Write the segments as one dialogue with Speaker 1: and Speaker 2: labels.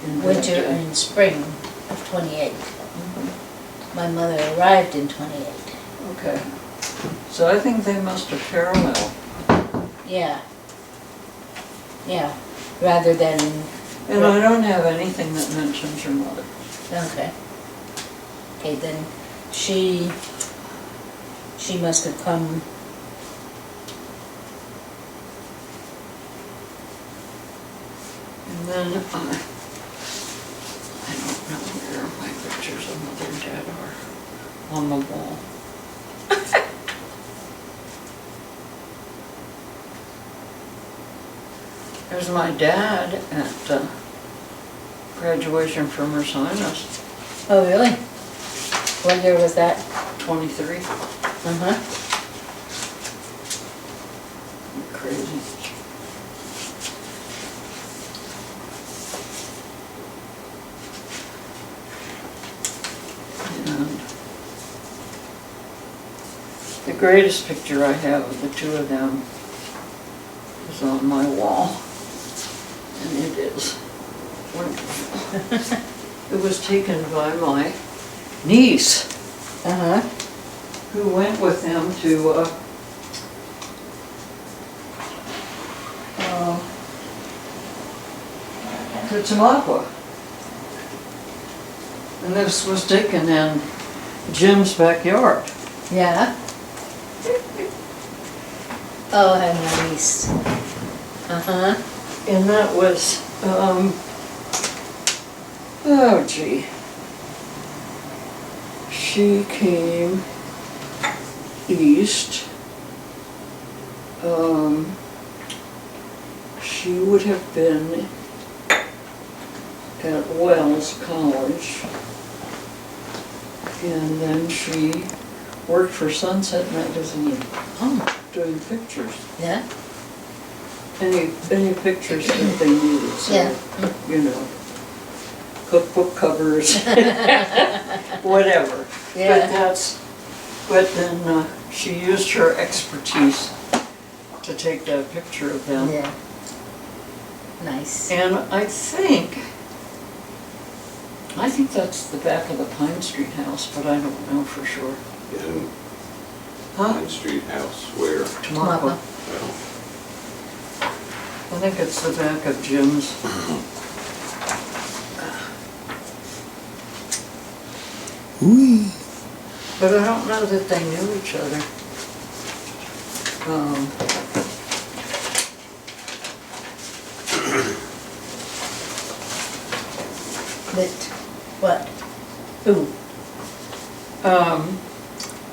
Speaker 1: winter and spring of 28. My mother arrived in 28.
Speaker 2: Okay. So I think they must have paralleled.
Speaker 1: Yeah. Yeah, rather than,
Speaker 2: And I don't have anything that mentions your mother.
Speaker 1: okay. Okay, then she must have come,
Speaker 2: And then I don't know where my pictures of mother and dad are on the wall. There's my dad at graduation from Reminiscences,
Speaker 1: oh really? What year was that?
Speaker 2: 23.
Speaker 1: Uh-huh.
Speaker 2: Crazy. And the greatest picture I have of the two of them is on my wall. And it is wonderful. It was taken by my niece,
Speaker 1: Uh-huh.
Speaker 2: who went with him to Tamaqua. And this was taken in Jim's backyard.
Speaker 1: Yeah. Oh, and nice. Uh-huh.
Speaker 2: And that was, oh gee. She came east. She would have been at Wells College. And then she worked for Sunset Magazine, doing pictures.
Speaker 1: Yeah?
Speaker 2: Any pictures that they needed, so,
Speaker 1: Yeah.
Speaker 2: you know, cookbook covers, whatever.
Speaker 1: Yeah.
Speaker 2: But then she used her expertise to take that picture of them.
Speaker 1: Yeah. Nice.
Speaker 2: And I think that's the back of the Pine Street house, but I don't know for sure.
Speaker 3: In
Speaker 2: Huh?
Speaker 3: Pine Street House, where?
Speaker 2: Tamaqua.
Speaker 1: Tamaqua.
Speaker 3: Well,
Speaker 2: I think it's the back of Jim's. But I don't know that they knew each other.
Speaker 1: But, what? Who?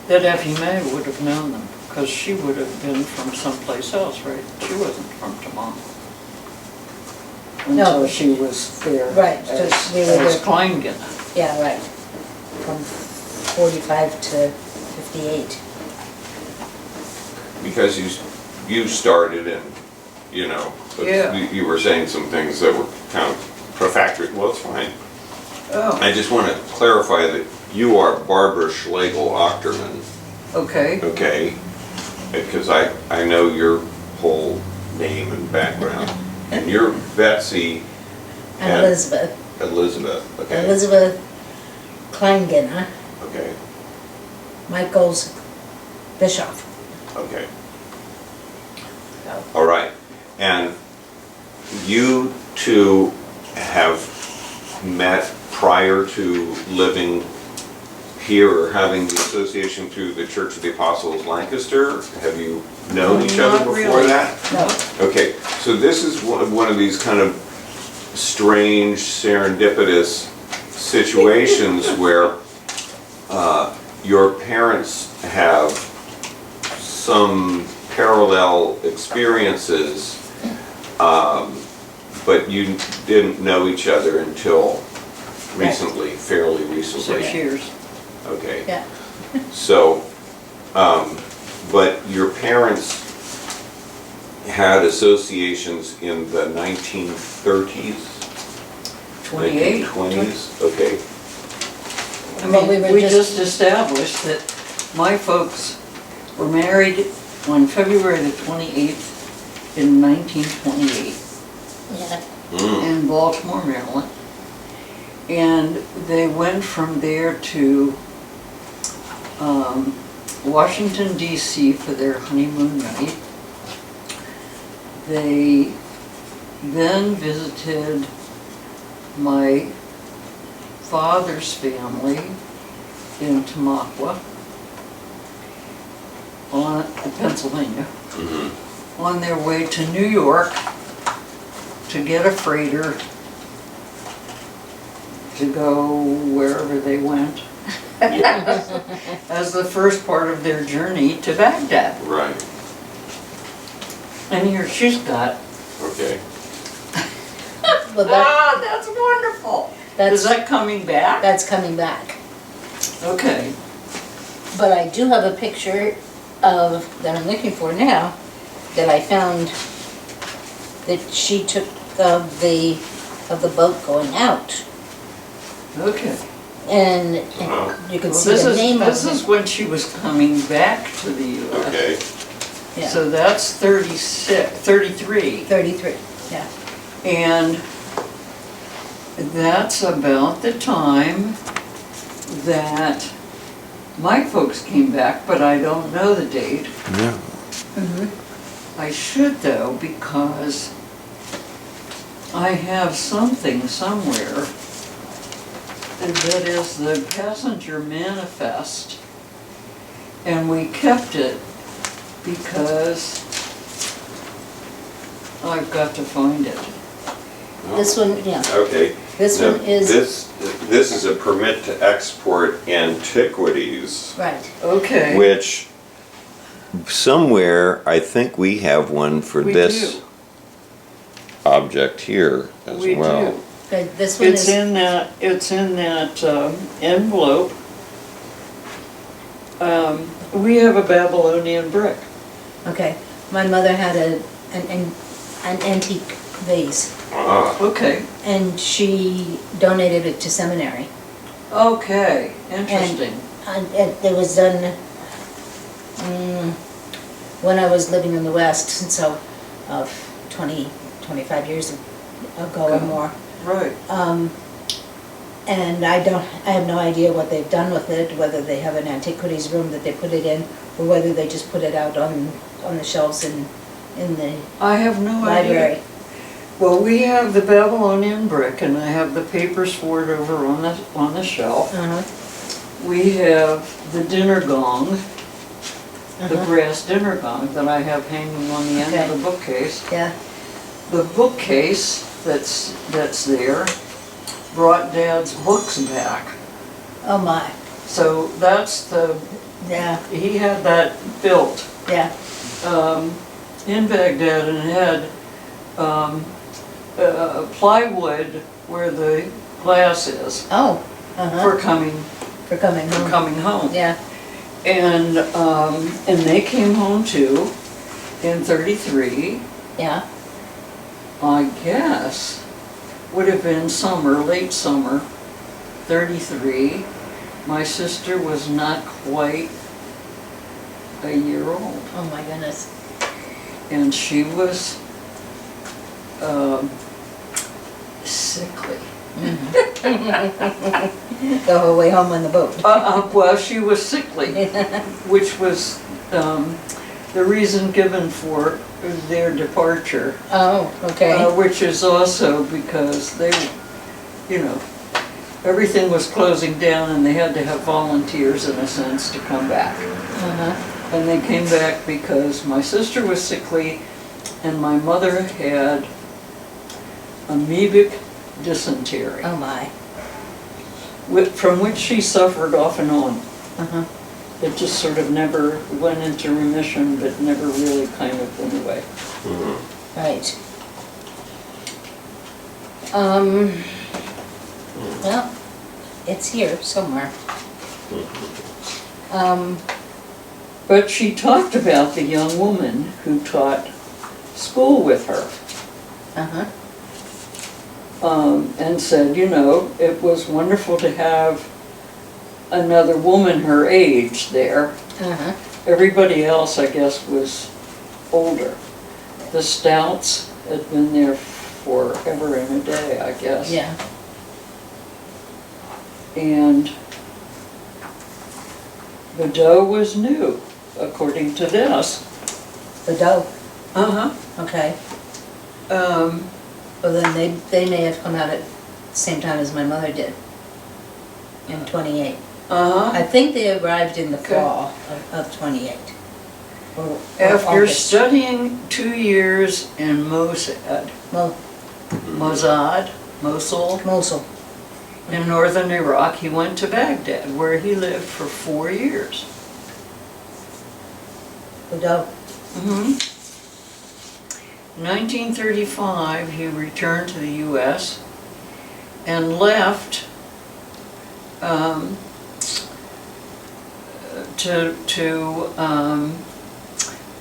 Speaker 2: That Effie May would have known them, because she would have been from someplace else, right? She wasn't from Tamaqua.
Speaker 1: No.
Speaker 2: Until she was there
Speaker 1: Right,
Speaker 2: as,
Speaker 1: so they were
Speaker 2: as
Speaker 1: there.
Speaker 2: Kleinginna.
Speaker 1: Yeah, right. From 45 to 58.
Speaker 3: because you started and, you know, but
Speaker 2: Yeah.
Speaker 3: you were saying some things that were kind of prefactory. Well, it's fine.
Speaker 2: Oh,
Speaker 3: I just want to clarify that you are Barbara Schlegel Achtermann,
Speaker 2: okay.
Speaker 3: okay? Because I know your whole name and background. And you're Betsy
Speaker 1: And Elizabeth.
Speaker 3: Elizabeth, okay?
Speaker 1: Elizabeth Kleinginna.
Speaker 3: Okay,
Speaker 1: Michael's Bischoff.
Speaker 3: okay.
Speaker 1: So,
Speaker 3: All right. And you two have met prior to living here or having the association through the Church of the Apostles Lancaster? Have you known each other
Speaker 2: Not
Speaker 3: before
Speaker 2: really.
Speaker 3: that?
Speaker 1: no.
Speaker 3: Okay, so this is one of these kind of strange, serendipitous situations where your parents have some parallel experiences, but you didn't know each other until recently, fairly recently.
Speaker 2: 6 years.
Speaker 3: Okay.
Speaker 1: Yeah.
Speaker 3: So, but your parents had associations in the 1930s?
Speaker 2: 28.
Speaker 3: 1920s? Okay.
Speaker 2: I
Speaker 1: Well,
Speaker 2: mean,
Speaker 1: we were
Speaker 2: we
Speaker 1: just-
Speaker 2: just established that my folks were married on February the 28th in 1928
Speaker 1: Yeah.
Speaker 3: Mm.
Speaker 2: in Baltimore, Maryland. And they went from there to Washington DC for their honeymoon night. They then visited my father's family in Tamaqua, Pennsylvania, on their way to New York to get a freighter to go wherever they went as the first part of their journey to Baghdad.
Speaker 3: Right,
Speaker 2: And here she's got,
Speaker 3: okay.
Speaker 1: Well, that,
Speaker 2: that's wonderful. Is
Speaker 1: that's,
Speaker 2: that coming back?
Speaker 1: that's coming back.
Speaker 2: Okay.
Speaker 1: But I do have a picture of, that I'm looking for now, that I found that she took of the boat going out.
Speaker 2: Okay.
Speaker 1: And
Speaker 3: Wow.
Speaker 1: you can
Speaker 2: Well,
Speaker 1: see the name of
Speaker 2: this is
Speaker 1: it.
Speaker 2: when she was coming back to the US.
Speaker 3: Okay,
Speaker 1: Yeah,
Speaker 2: So that's 33.
Speaker 1: 33, yeah.
Speaker 2: And that's about the time that my folks came back, but I don't know the date.
Speaker 3: yeah.
Speaker 2: I should though, because I have something somewhere that is the passenger manifest, and we kept it because I've got to find it.
Speaker 1: This one, yeah,
Speaker 3: Okay.
Speaker 1: this
Speaker 3: Now,
Speaker 1: one is,
Speaker 3: This is a permit to export antiquities,
Speaker 1: right.
Speaker 2: Okay.
Speaker 3: which somewhere, I think we have one for
Speaker 2: We
Speaker 3: this
Speaker 2: do.
Speaker 3: object here as
Speaker 2: We
Speaker 3: well.
Speaker 2: do.
Speaker 1: Okay, this one
Speaker 2: It's
Speaker 1: is,
Speaker 2: in that envelope. We have a Babylonian brick.
Speaker 1: okay, my mother had an antique vase,
Speaker 3: Ah,
Speaker 2: Okay.
Speaker 1: and she donated it to seminary.
Speaker 2: Okay, interesting.
Speaker 1: And it was done when I was living in the West, so 25 years ago or
Speaker 2: Okay.
Speaker 1: more.
Speaker 2: Right.
Speaker 1: And I have no idea what they've done with it, whether they have an antiquities room that they put it in, or whether they just put it out on the shelves in the
Speaker 2: I have no
Speaker 1: library.
Speaker 2: idea. Well, we have the Babylonian brick, and I have the papers for it over on the shelf.
Speaker 1: Uh-huh,
Speaker 2: We have the dinner gong, the
Speaker 1: uh-huh,
Speaker 2: brass dinner gong that I have hanging on the end of the bookcase.
Speaker 1: yeah,
Speaker 2: The bookcase that's there brought Dad's books back.
Speaker 1: oh my,
Speaker 2: So that's
Speaker 1: yeah,
Speaker 2: he had that built
Speaker 1: yeah,
Speaker 2: in Baghdad, and it had plywood where the glass is
Speaker 1: oh, uh-huh,
Speaker 2: for coming
Speaker 1: for coming home,
Speaker 2: home.
Speaker 1: yeah,
Speaker 2: And they came home too in '33.
Speaker 1: yeah,
Speaker 2: I guess would have been late summer, '33. My sister was not quite a year old,
Speaker 1: oh my goodness,
Speaker 2: and she was sickly.
Speaker 1: the whole way home on the boat.
Speaker 2: Well, she was sickly, which was the reason given for their departure.
Speaker 1: Oh, okay,
Speaker 2: Which is also because everything was closing down and they had to have volunteers in a sense to come back.
Speaker 1: uh-huh,
Speaker 2: And they came back because my sister was sickly and my mother had amoebic dysentery,
Speaker 1: oh my,
Speaker 2: from which she suffered off and on.
Speaker 1: uh-huh,
Speaker 2: It just sort of never went into remission, but never really kind of went away.
Speaker 1: right. Well, it's here somewhere.
Speaker 2: But she talked about the young woman who taught school with her,
Speaker 1: Uh-huh,
Speaker 2: and said, it was wonderful to have another woman her age there.
Speaker 1: uh-huh,
Speaker 2: Everybody else, I guess, was older. The Stouts had been there forever and a day, I guess.
Speaker 1: yeah,
Speaker 2: And the dough was new, according to this.
Speaker 1: The dough,
Speaker 2: Uh-huh.
Speaker 1: okay.
Speaker 2: Um,
Speaker 1: Well, then they may have come out at the same time as my mother did, in 28.
Speaker 2: uh-huh.
Speaker 1: I think they arrived in the
Speaker 2: Okay.
Speaker 1: fall of 28. Or
Speaker 2: After
Speaker 1: August.
Speaker 2: studying 2 years in Mosul,
Speaker 1: Mosul.
Speaker 2: in northern Iraq, he went to Baghdad, where he lived for 4 years.
Speaker 1: The dough.
Speaker 2: In 1935, he returned to the U.S. and left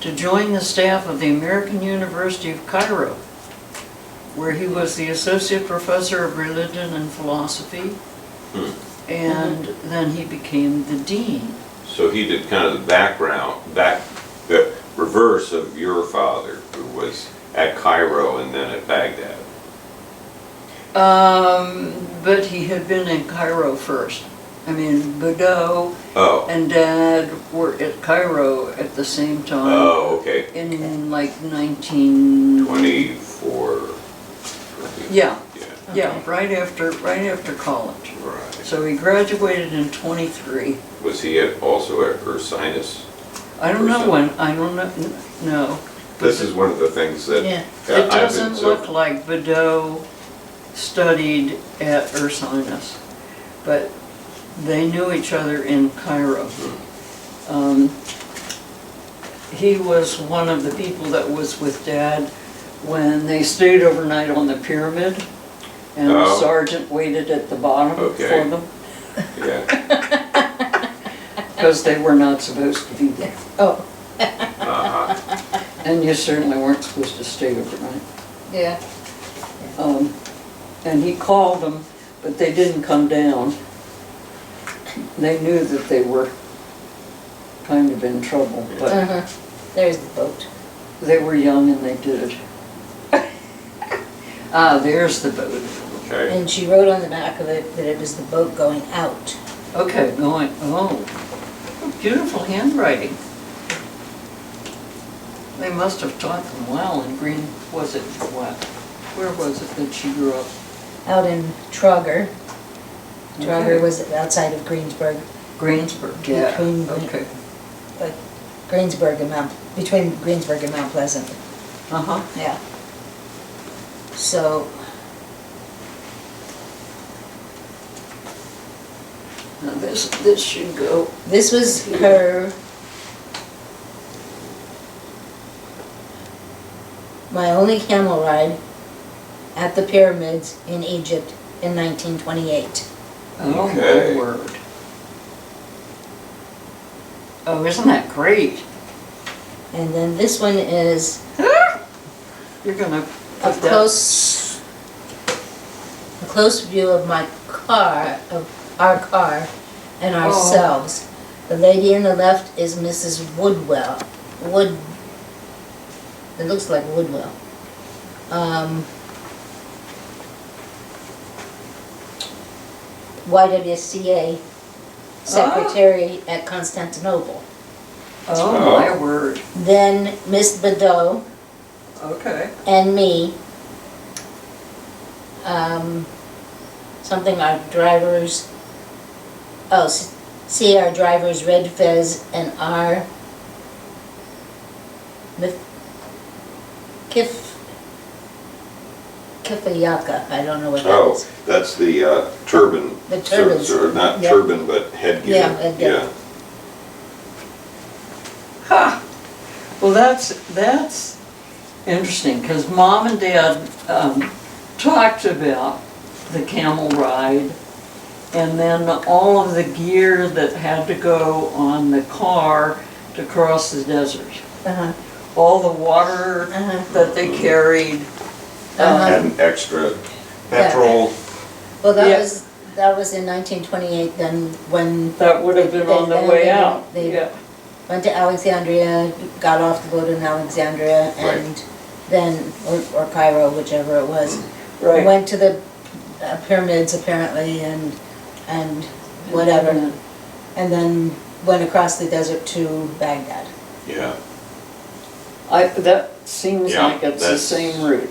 Speaker 2: to join the staff of the American University of Cairo, where he was the associate professor of religion and philosophy, and then he became the dean.
Speaker 3: So he did kind of the reverse of your father, who was at Cairo and then at Baghdad.
Speaker 2: But he had been in Cairo first. I mean, Bordeaux
Speaker 3: Oh,
Speaker 2: and Dad were at Cairo at the same time.
Speaker 3: oh, okay.
Speaker 2: In like 19...
Speaker 3: 24.
Speaker 2: Yeah,
Speaker 3: Yeah,
Speaker 2: yeah, right after college.
Speaker 3: right.
Speaker 2: So he graduated in 23.
Speaker 3: Was he also at Ursinus?
Speaker 2: I don't know when, I don't know, no.
Speaker 3: This is one of the things that
Speaker 1: Yeah.
Speaker 2: It
Speaker 3: I've been
Speaker 2: doesn't
Speaker 3: so.
Speaker 2: look like Bordeaux studied at Ursinus, but they knew each other in Cairo. He was one of the people that was with Dad when they stayed overnight on the pyramid, and the
Speaker 3: Oh.
Speaker 2: sergeant waited at the bottom
Speaker 3: Okay.
Speaker 2: for them,
Speaker 3: Yeah.
Speaker 2: because they were not supposed to be there.
Speaker 1: Oh,
Speaker 2: And you certainly weren't supposed to stay overnight.
Speaker 1: yeah.
Speaker 2: And he called them, but they didn't come down. They knew that they were kind of in trouble, but
Speaker 1: Uh-huh. There's the boat.
Speaker 2: they were young and they did it. Ah, there's the boat.
Speaker 3: Okay.
Speaker 1: And she wrote on the back of it that it was the boat going out.
Speaker 2: Okay, going, oh, beautiful handwriting. They must have taught them well in Green, was it what? Where was it that she grew up?
Speaker 1: Out in Trogger. Trogger
Speaker 2: Okay.
Speaker 1: was outside of Greensburg.
Speaker 2: Greensburg, yeah,
Speaker 1: Between
Speaker 2: okay.
Speaker 1: Greensburg and between Greensburg and Mount Pleasant.
Speaker 2: Uh-huh.
Speaker 1: Yeah. So,
Speaker 2: Now this should go,
Speaker 1: this was her, my only camel ride at the pyramids in Egypt in 1928.
Speaker 2: oh
Speaker 3: Okay.
Speaker 2: my word. Oh, isn't that great?
Speaker 1: And then this one is
Speaker 2: You're gonna
Speaker 1: a
Speaker 2: put that,
Speaker 1: close view of my car, of our car and ourselves. The lady in the left is Mrs. Woodwell. It looks like Woodwell. YWCA secretary at Constantinople.
Speaker 2: oh my word.
Speaker 1: Then Miss Badeau
Speaker 2: Okay.
Speaker 1: and me. Something our drivers, see our drivers Red Fez and our Kifayaka, I don't know what that
Speaker 3: Oh,
Speaker 1: is.
Speaker 3: that's the turban.
Speaker 1: The turbans.
Speaker 3: Or not
Speaker 1: Yeah.
Speaker 3: turban, but headgear.
Speaker 1: Yeah, headgear.
Speaker 3: Yeah.
Speaker 2: Ha! Well, that's interesting, because Mom and Dad talked about the camel ride, and then all of the gear that had to go on the car to cross the desert.
Speaker 1: Uh-huh.
Speaker 2: All the water
Speaker 1: Uh-huh.
Speaker 2: that they carried.
Speaker 3: And extra petrol.
Speaker 1: Well,
Speaker 2: Yeah.
Speaker 1: that was in 1928, then when
Speaker 2: That would have been on the way out.
Speaker 1: they
Speaker 2: Yeah.
Speaker 1: went to Alexandria, got off the boat in Alexandria,
Speaker 3: Right.
Speaker 1: and then, or Cairo, whichever it was,
Speaker 2: Right.
Speaker 1: went to the pyramids apparently, and and whatever, and then went across the desert to Baghdad.
Speaker 3: Yeah.
Speaker 2: That seems
Speaker 3: Yeah,
Speaker 2: like it's the
Speaker 3: that's-
Speaker 2: same route.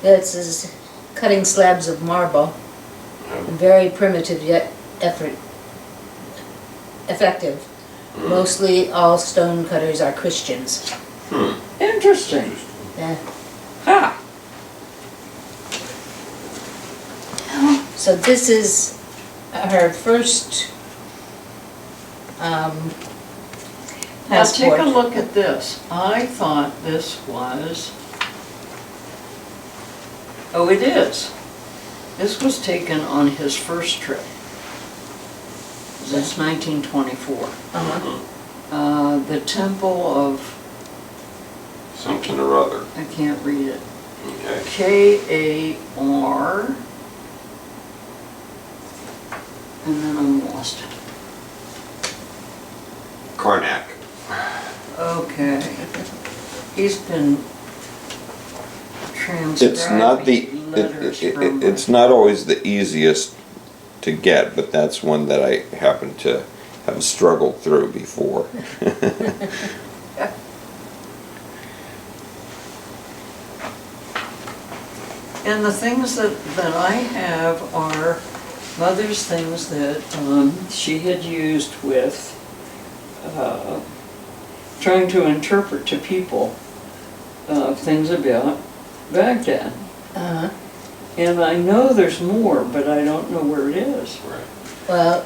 Speaker 1: It's is cutting slabs of marble, very primitive yet effective. Mostly all stone cutters are Christians.
Speaker 2: Interesting.
Speaker 1: Yeah.
Speaker 2: Ha!
Speaker 1: So this is her first
Speaker 2: Now
Speaker 1: passport.
Speaker 2: take a look at this. I thought this was, oh, it is. This was taken on his first trip. It's 1924.
Speaker 1: Uh-huh.
Speaker 2: The Temple of,
Speaker 3: Something or other.
Speaker 2: I can't read it,
Speaker 3: Okay.
Speaker 2: K-A-R, and then I'm lost.
Speaker 3: Karnak.
Speaker 2: Okay. He's been
Speaker 4: It's not the,
Speaker 2: transcribing letters from.
Speaker 4: it's not always the easiest to get, but that's one that I happen to have struggled through before.
Speaker 2: And the things that I have are Mother's things that she had used with trying to interpret to people things about Baghdad.
Speaker 1: Uh-huh.
Speaker 2: And I know there's more, but I don't know where it is.
Speaker 3: Right.
Speaker 1: Well,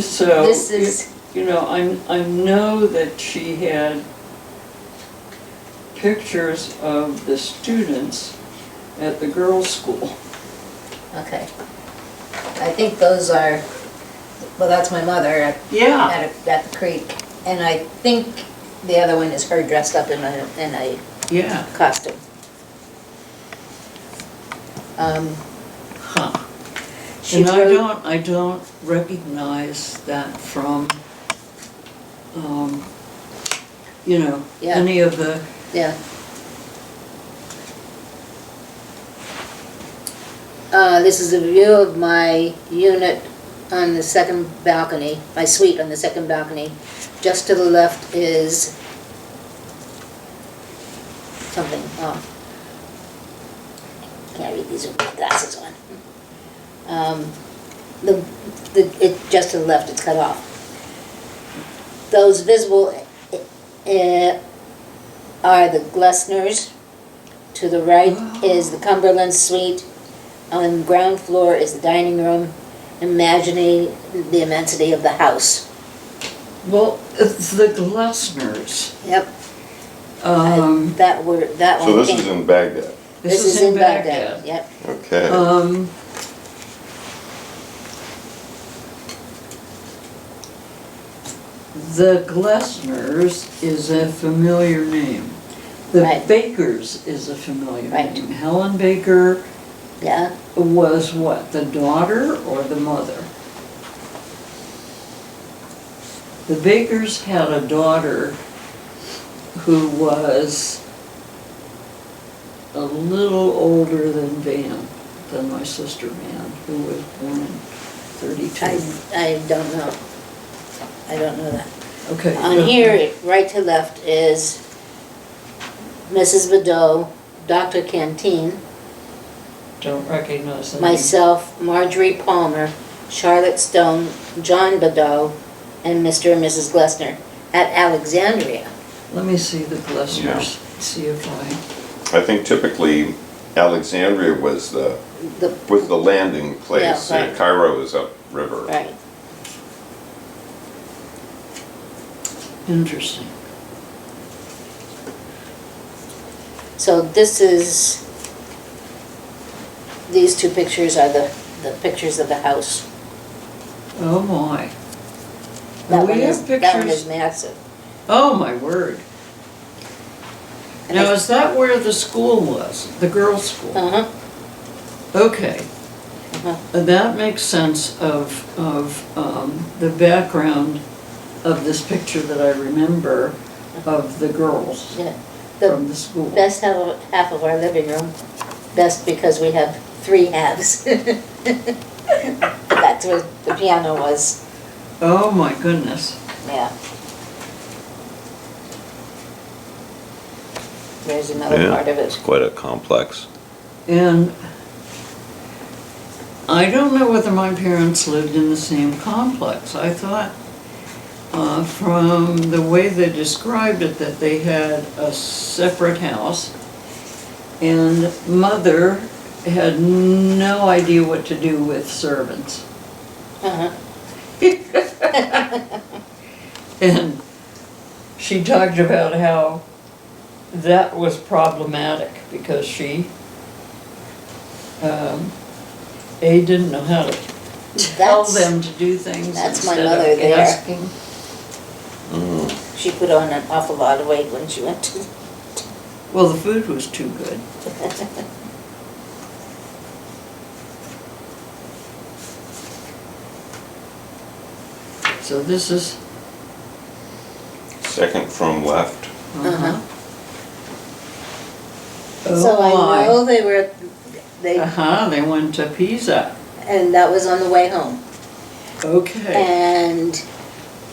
Speaker 2: So,
Speaker 1: this is,
Speaker 2: you know, I know that she had pictures of the students at the girls' school.
Speaker 1: okay. I think those are, well, that's my mother at
Speaker 2: Yeah.
Speaker 1: at the creek. And I think the other one is her dressed up in a
Speaker 2: Yeah.
Speaker 1: costume.
Speaker 2: Huh.
Speaker 1: She
Speaker 2: And
Speaker 1: wrote,
Speaker 2: I don't recognize that from, you know,
Speaker 1: Yeah.
Speaker 2: any of the,
Speaker 1: yeah. This is a view of my unit on the second balcony, my suite on the second balcony. Just to the left is something, can't read these with my glasses on. Just to the left, it's cut off. Those visible are the Glessners. To the right is the Cumberland suite. On the ground floor is the dining room, imagining the immensity of the house.
Speaker 2: well, it's the Glessners.
Speaker 1: Yep.
Speaker 2: Um,
Speaker 1: That one
Speaker 4: So this
Speaker 1: came.
Speaker 4: is in Baghdad.
Speaker 1: This is in Baghdad. Yep.
Speaker 4: Okay.
Speaker 2: The Glessners is a familiar name. The
Speaker 1: Right.
Speaker 2: Bakers is a familiar
Speaker 1: Right.
Speaker 2: name. Helen Baker
Speaker 1: Yeah.
Speaker 2: was what, the daughter or the mother? The Bakers had a daughter who was a little older than my sister Van, who was born in 32.
Speaker 1: I don't know. I don't know that.
Speaker 2: Okay.
Speaker 1: On here, right to left is Mrs. Badeau, Dr. Canteen,
Speaker 2: Don't recognize the name.
Speaker 1: myself, Marjorie Palmer, Charlotte Stone, John Badeau, and Mr. and Mrs. Glessner at Alexandria.
Speaker 2: Let me see the Glessners, see if I,
Speaker 4: I think typically Alexandria was the landing place.
Speaker 1: Yeah, right.
Speaker 4: Cairo is upriver.
Speaker 1: Right.
Speaker 2: interesting.
Speaker 1: So these two pictures are the pictures of the house.
Speaker 2: Oh my.
Speaker 1: That
Speaker 2: And
Speaker 1: one
Speaker 2: we
Speaker 1: is,
Speaker 2: have
Speaker 1: that one is
Speaker 2: pictures,
Speaker 1: massive.
Speaker 2: oh my word.
Speaker 1: And
Speaker 2: Now,
Speaker 1: I-
Speaker 2: is that where the school was, the girls' school?
Speaker 1: Uh-huh.
Speaker 2: Okay.
Speaker 1: Uh-huh.
Speaker 2: That makes sense of the background of this picture that I remember of the girls
Speaker 1: Yeah.
Speaker 2: from
Speaker 1: The
Speaker 2: the school.
Speaker 1: best half of our living room, best because we have three halves. That's what the piano was,
Speaker 2: Oh, my goodness.
Speaker 1: yeah. There's another
Speaker 4: Yeah,
Speaker 1: part of
Speaker 4: it's
Speaker 1: it.
Speaker 4: quite a complex.
Speaker 2: And I don't know whether my parents lived in the same complex. I thought, from the way they described it, that they had a separate house, and mother had no idea what to do with servants.
Speaker 1: Uh-huh.
Speaker 2: And she talked about how that was problematic because she, didn't know how to tell
Speaker 1: That's,
Speaker 2: them to do things
Speaker 1: that's my
Speaker 2: instead
Speaker 1: mother
Speaker 2: of
Speaker 1: there.
Speaker 2: asking.
Speaker 1: she put on an awful lot of weight when she went to,
Speaker 2: Well, the food was too good. So this is,
Speaker 3: Second from left.
Speaker 1: Uh-huh.
Speaker 2: Oh
Speaker 1: So I
Speaker 2: my.
Speaker 1: know they
Speaker 2: They went to Pisa.
Speaker 1: and that was on the way home.
Speaker 2: Okay.
Speaker 1: And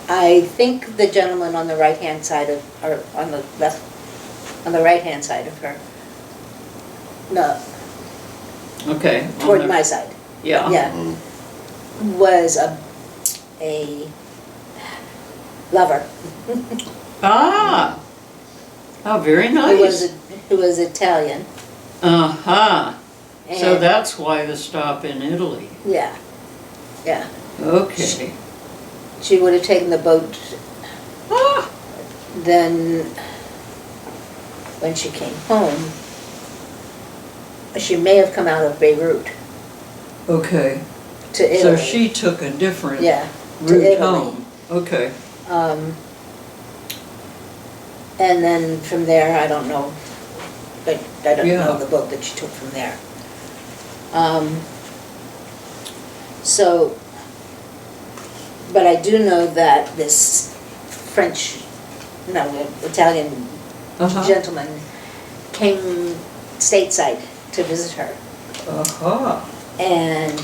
Speaker 1: I think the gentleman on the right-hand side of, or on the left, on the right-hand side of her, no,
Speaker 2: Okay. on
Speaker 1: toward
Speaker 2: the-
Speaker 1: my side,
Speaker 2: Yeah.
Speaker 1: yeah, was a lover.
Speaker 2: Ah. Oh, very
Speaker 1: Who was,
Speaker 2: nice.
Speaker 1: who was Italian.
Speaker 2: Uh-huh. So
Speaker 1: And-
Speaker 2: that's why the stop in Italy.
Speaker 1: Yeah, yeah.
Speaker 2: Okay.
Speaker 1: She would have taken the boat
Speaker 2: Ah.
Speaker 1: then when she came home. She may have come out of Beirut
Speaker 2: Okay.
Speaker 1: to Italy.
Speaker 2: So she took a different
Speaker 1: Yeah, to
Speaker 2: route
Speaker 1: Italy.
Speaker 2: home. Okay.
Speaker 1: And then from there, I don't know, but I don't
Speaker 2: Yeah.
Speaker 1: know the boat that she took from there. So, but I do know that this Italian
Speaker 2: Uh-huh.
Speaker 1: gentleman came stateside to visit her.
Speaker 2: Uh-huh.
Speaker 1: And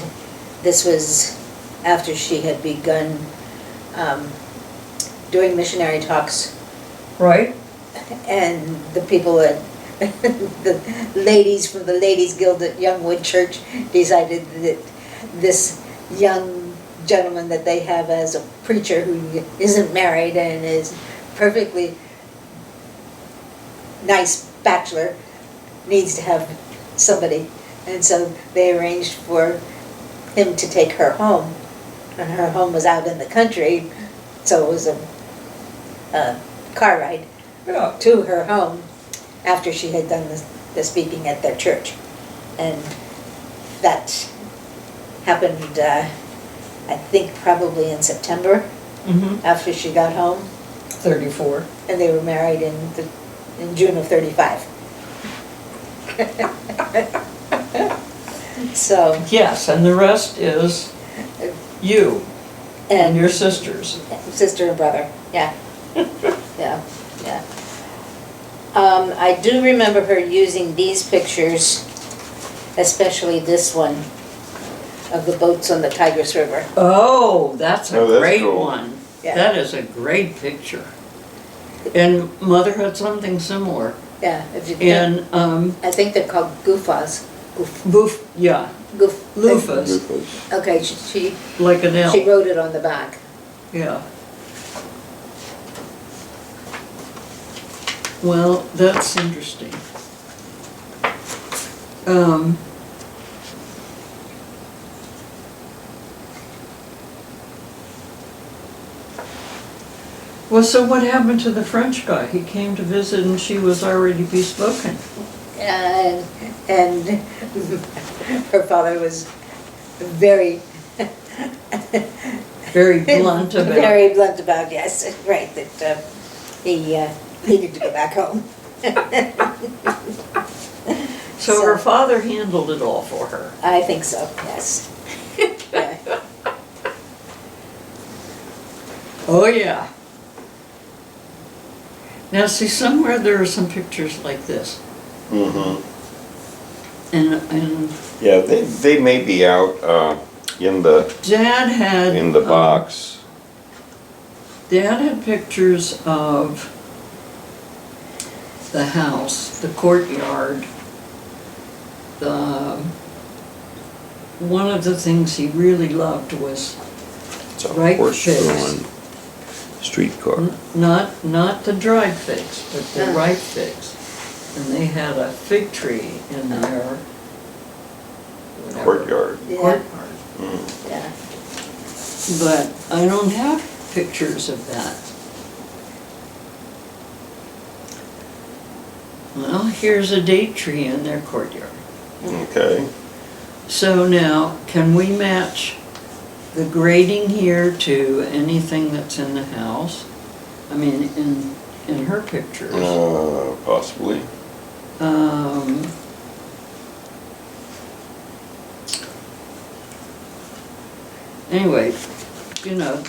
Speaker 1: this was after she had begun doing missionary talks,
Speaker 2: Right?
Speaker 1: and the people at the ladies from the Ladies Guild at Youngwood Church decided that this young gentleman that they have as a preacher who isn't married and is perfectly nice bachelor needs to have somebody. And so they arranged for him to take her home, and her home was out in the country, so it was a car ride
Speaker 2: Yeah.
Speaker 1: to her home after she had done the speaking at their church. And that happened, I think probably in September,
Speaker 2: Mm-hmm.
Speaker 1: after she got home,
Speaker 2: 34.
Speaker 1: and they were married in June of 35. So,
Speaker 2: Yes, and the rest is you and
Speaker 1: and
Speaker 2: your sisters.
Speaker 1: sister and brother, yeah. Yeah, yeah. I do remember her using these pictures, especially this one, of the boats on the Tigris River.
Speaker 2: Oh, that's a
Speaker 3: Oh, that's
Speaker 2: great
Speaker 3: cool.
Speaker 2: one.
Speaker 1: Yeah.
Speaker 2: That is a great picture. And Mother had something similar.
Speaker 1: Yeah, if you
Speaker 2: And,
Speaker 1: I think they're called goofahs.
Speaker 2: yeah,
Speaker 1: Goof.
Speaker 2: loofahs,
Speaker 1: Okay, she
Speaker 2: like an L.
Speaker 1: wrote it on the back.
Speaker 2: Yeah. Well, that's interesting. Well, so what happened to the French guy? He came to visit and she was already bespoken.
Speaker 1: And her father was very,
Speaker 2: Very blunt about it.
Speaker 1: very blunt about, yes, right, that he needed to go back home.
Speaker 2: So her father handled it all for her.
Speaker 1: I think so, yes. Yeah.
Speaker 2: Oh, yeah. Now, see, somewhere there are some pictures like this.
Speaker 3: Mm-hmm.
Speaker 2: And
Speaker 4: Yeah, they may be out in
Speaker 2: Dad had.
Speaker 4: the box.
Speaker 2: Dad had pictures of the house, the courtyard. One of the things he really loved was
Speaker 4: It's a
Speaker 2: right
Speaker 4: horse-drawn streetcar.
Speaker 2: not the dried figs, but the
Speaker 1: Ah.
Speaker 2: ripe figs. And they had a fig tree in their whatever,
Speaker 4: Courtyard.
Speaker 1: Yeah,
Speaker 2: courtyard.
Speaker 1: yeah.
Speaker 2: But I don't have pictures of that. Well, here's a date tree in their courtyard.
Speaker 4: Okay.
Speaker 2: So now, can we match the grading here to anything that's in the house? I mean, in her pictures.
Speaker 4: Possibly.
Speaker 2: Anyway, you know.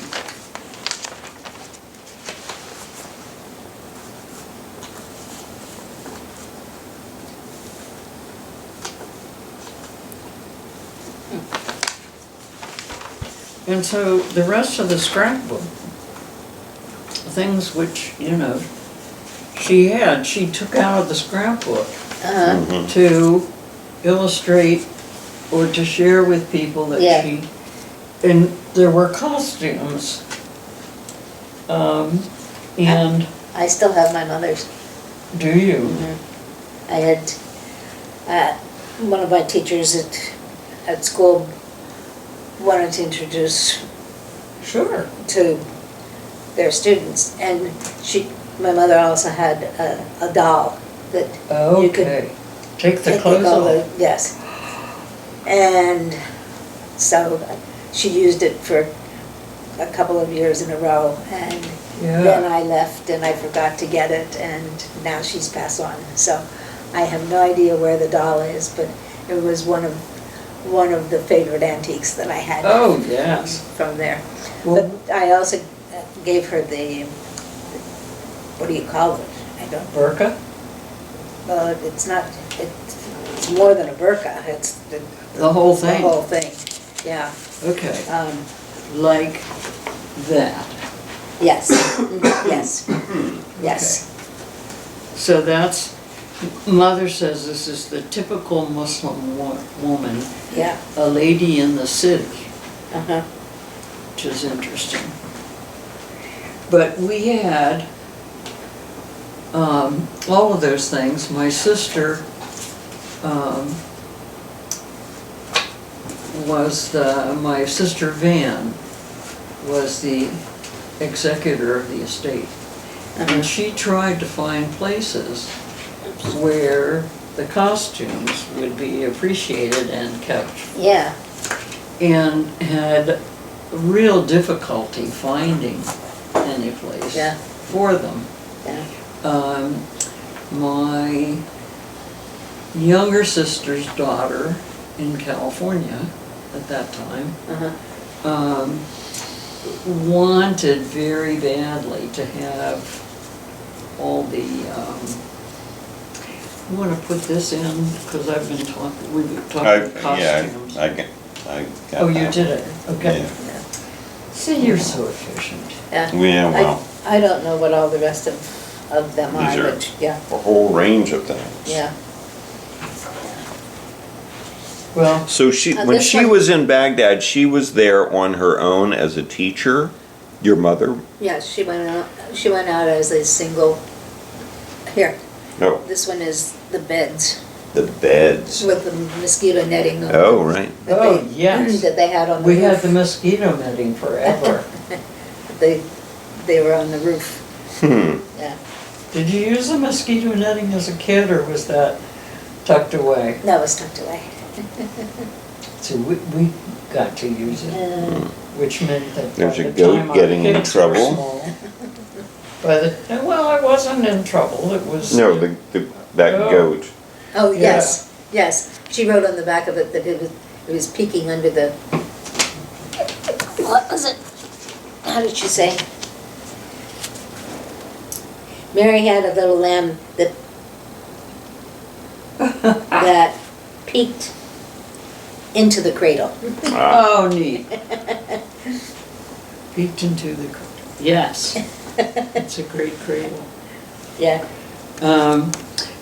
Speaker 2: And so the rest of the scrapbook, things which, you know, she took out of the scrapbook
Speaker 1: Uh-huh.
Speaker 2: to illustrate or to share with people that
Speaker 1: Yeah.
Speaker 2: and there were costumes. And
Speaker 1: I still have my mother's.
Speaker 2: do you?
Speaker 1: I had, one of my teachers at school wanted to introduce
Speaker 2: Sure.
Speaker 1: to their students, and my mother also had a doll that you could
Speaker 2: Okay. Take the
Speaker 1: take
Speaker 2: clothes
Speaker 1: all the,
Speaker 2: off.
Speaker 1: yes. And so she used it for a couple of years in a row, and then
Speaker 2: Yeah.
Speaker 1: I left and I forgot to get it, and now she's passed on. So I have no idea where the doll is, but it was one of the favorite antiques that I had
Speaker 2: Oh, yes.
Speaker 1: from there.
Speaker 2: Well,
Speaker 1: But I also gave her the, what do you call it? I don't,
Speaker 2: burqa?
Speaker 1: it's not, it's more than a burqa, it's
Speaker 2: The whole
Speaker 1: the
Speaker 2: thing?
Speaker 1: whole thing, yeah.
Speaker 2: Okay. Like that.
Speaker 1: Yes, yes, yes.
Speaker 2: So that's, Mother says this is the typical Muslim woman,
Speaker 1: Yeah,
Speaker 2: a lady in the city,
Speaker 1: uh-huh,
Speaker 2: which is interesting. But we had all of those things. My sister my sister Van was the executor of the estate. And she tried to find places where the costumes would be appreciated and kept,
Speaker 1: yeah,
Speaker 2: and had real difficulty finding any place
Speaker 1: Yeah.
Speaker 2: for them.
Speaker 1: yeah,
Speaker 2: My younger sister's daughter in California at that time
Speaker 1: uh-huh,
Speaker 2: wanted very badly to have all the, you want to put this in, because I've been talking, we've been talking costumes.
Speaker 4: I got
Speaker 2: Oh, you
Speaker 4: that
Speaker 2: did
Speaker 4: one.
Speaker 2: it, okay.
Speaker 4: Yeah.
Speaker 2: See, you're so efficient.
Speaker 1: yeah.
Speaker 4: Yeah, well,
Speaker 1: I don't know what all the rest of them are,
Speaker 4: These are-
Speaker 1: but, yeah,
Speaker 4: a whole range of things.
Speaker 1: yeah.
Speaker 2: Well,
Speaker 4: So when
Speaker 1: this
Speaker 4: she
Speaker 1: one-
Speaker 4: was in Baghdad, she was there on her own as a teacher? Your mother?
Speaker 1: Yeah, she went out as a single, here,
Speaker 4: No,
Speaker 1: this one is the beds
Speaker 4: the beds.
Speaker 1: with the mosquito netting on
Speaker 4: Oh, right.
Speaker 1: that
Speaker 2: Oh,
Speaker 1: they-
Speaker 2: yes.
Speaker 1: that they had on the
Speaker 2: we had the
Speaker 1: roof.
Speaker 2: mosquito netting forever.
Speaker 1: They were on the roof, yeah.
Speaker 2: Did you use the mosquito netting as a kid, or was that tucked away?
Speaker 1: That was tucked away.
Speaker 2: So we got to use it, which meant that by
Speaker 4: There's a
Speaker 2: the
Speaker 4: goat
Speaker 2: time our
Speaker 4: getting in
Speaker 2: kids were
Speaker 4: trouble.
Speaker 2: small, well, I wasn't in trouble, it was.
Speaker 4: No, that
Speaker 2: Oh.
Speaker 4: goat.
Speaker 1: Oh,
Speaker 2: Yeah.
Speaker 1: yes, yes. She wrote on the back of it that it was peeking under the, what was it? How did she say? Mary had a little lamb that peeked into the cradle.
Speaker 2: Oh, neat. Peeked into the, yes, it's a great cradle.
Speaker 1: Yeah.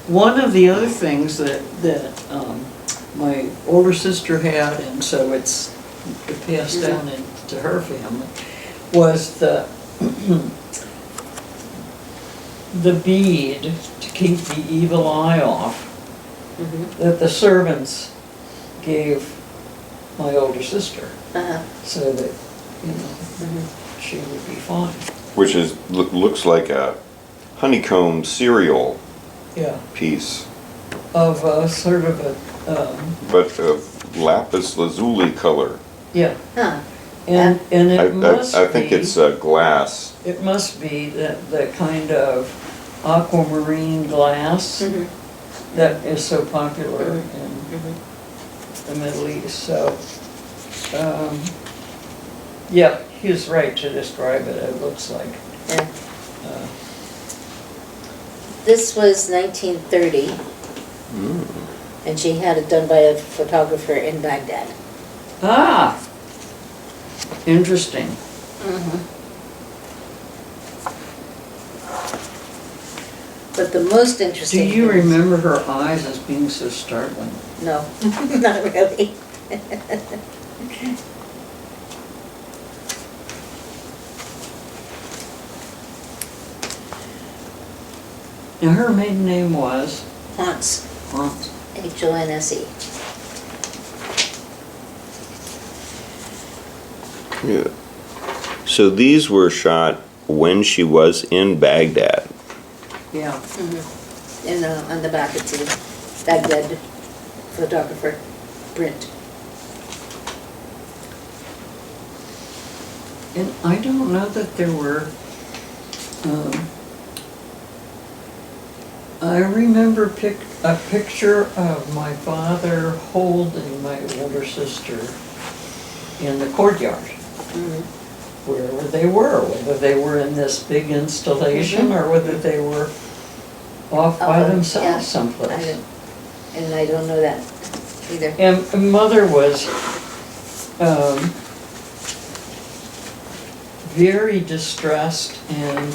Speaker 2: One of the other things that my older sister had, and so it passed down into her family, was the bead to keep the evil eye off that the servants gave my older sister, so that, you know, she would be fine.
Speaker 4: Which is, looks like a honeycomb cereal
Speaker 2: Yeah,
Speaker 4: piece,
Speaker 2: of sort of a,
Speaker 4: but of lapis lazuli color.
Speaker 2: yeah,
Speaker 1: Huh.
Speaker 2: and it must
Speaker 4: I think
Speaker 2: be-
Speaker 4: it's glass.
Speaker 2: It must be the kind of aquamarine glass that is so popular in the Middle East, so, yeah, he was right to describe it, it looks like.
Speaker 1: Yeah.
Speaker 2: uh,
Speaker 1: This was 1930, and she had it done by a photographer in Baghdad.
Speaker 2: Ah, interesting.
Speaker 1: But the most
Speaker 2: Do
Speaker 1: interesting
Speaker 2: you
Speaker 1: thing-
Speaker 2: remember her eyes as being so startling?
Speaker 1: No, not really.
Speaker 2: Now, her maiden name was
Speaker 1: Hans,
Speaker 2: Hans.
Speaker 1: H-O-N-S-E.
Speaker 4: Yeah. So these were shot when she was in Baghdad.
Speaker 2: Yeah.
Speaker 1: And on the back it's a Baghdad photographer print.
Speaker 2: And I don't know that there were, I remember a picture of my father holding my older sister in the courtyard, wherever they were, whether they were in this big installation or whether they were off by
Speaker 1: Yeah.
Speaker 2: themselves someplace.
Speaker 1: And I don't know that either.
Speaker 2: And mother was very distressed and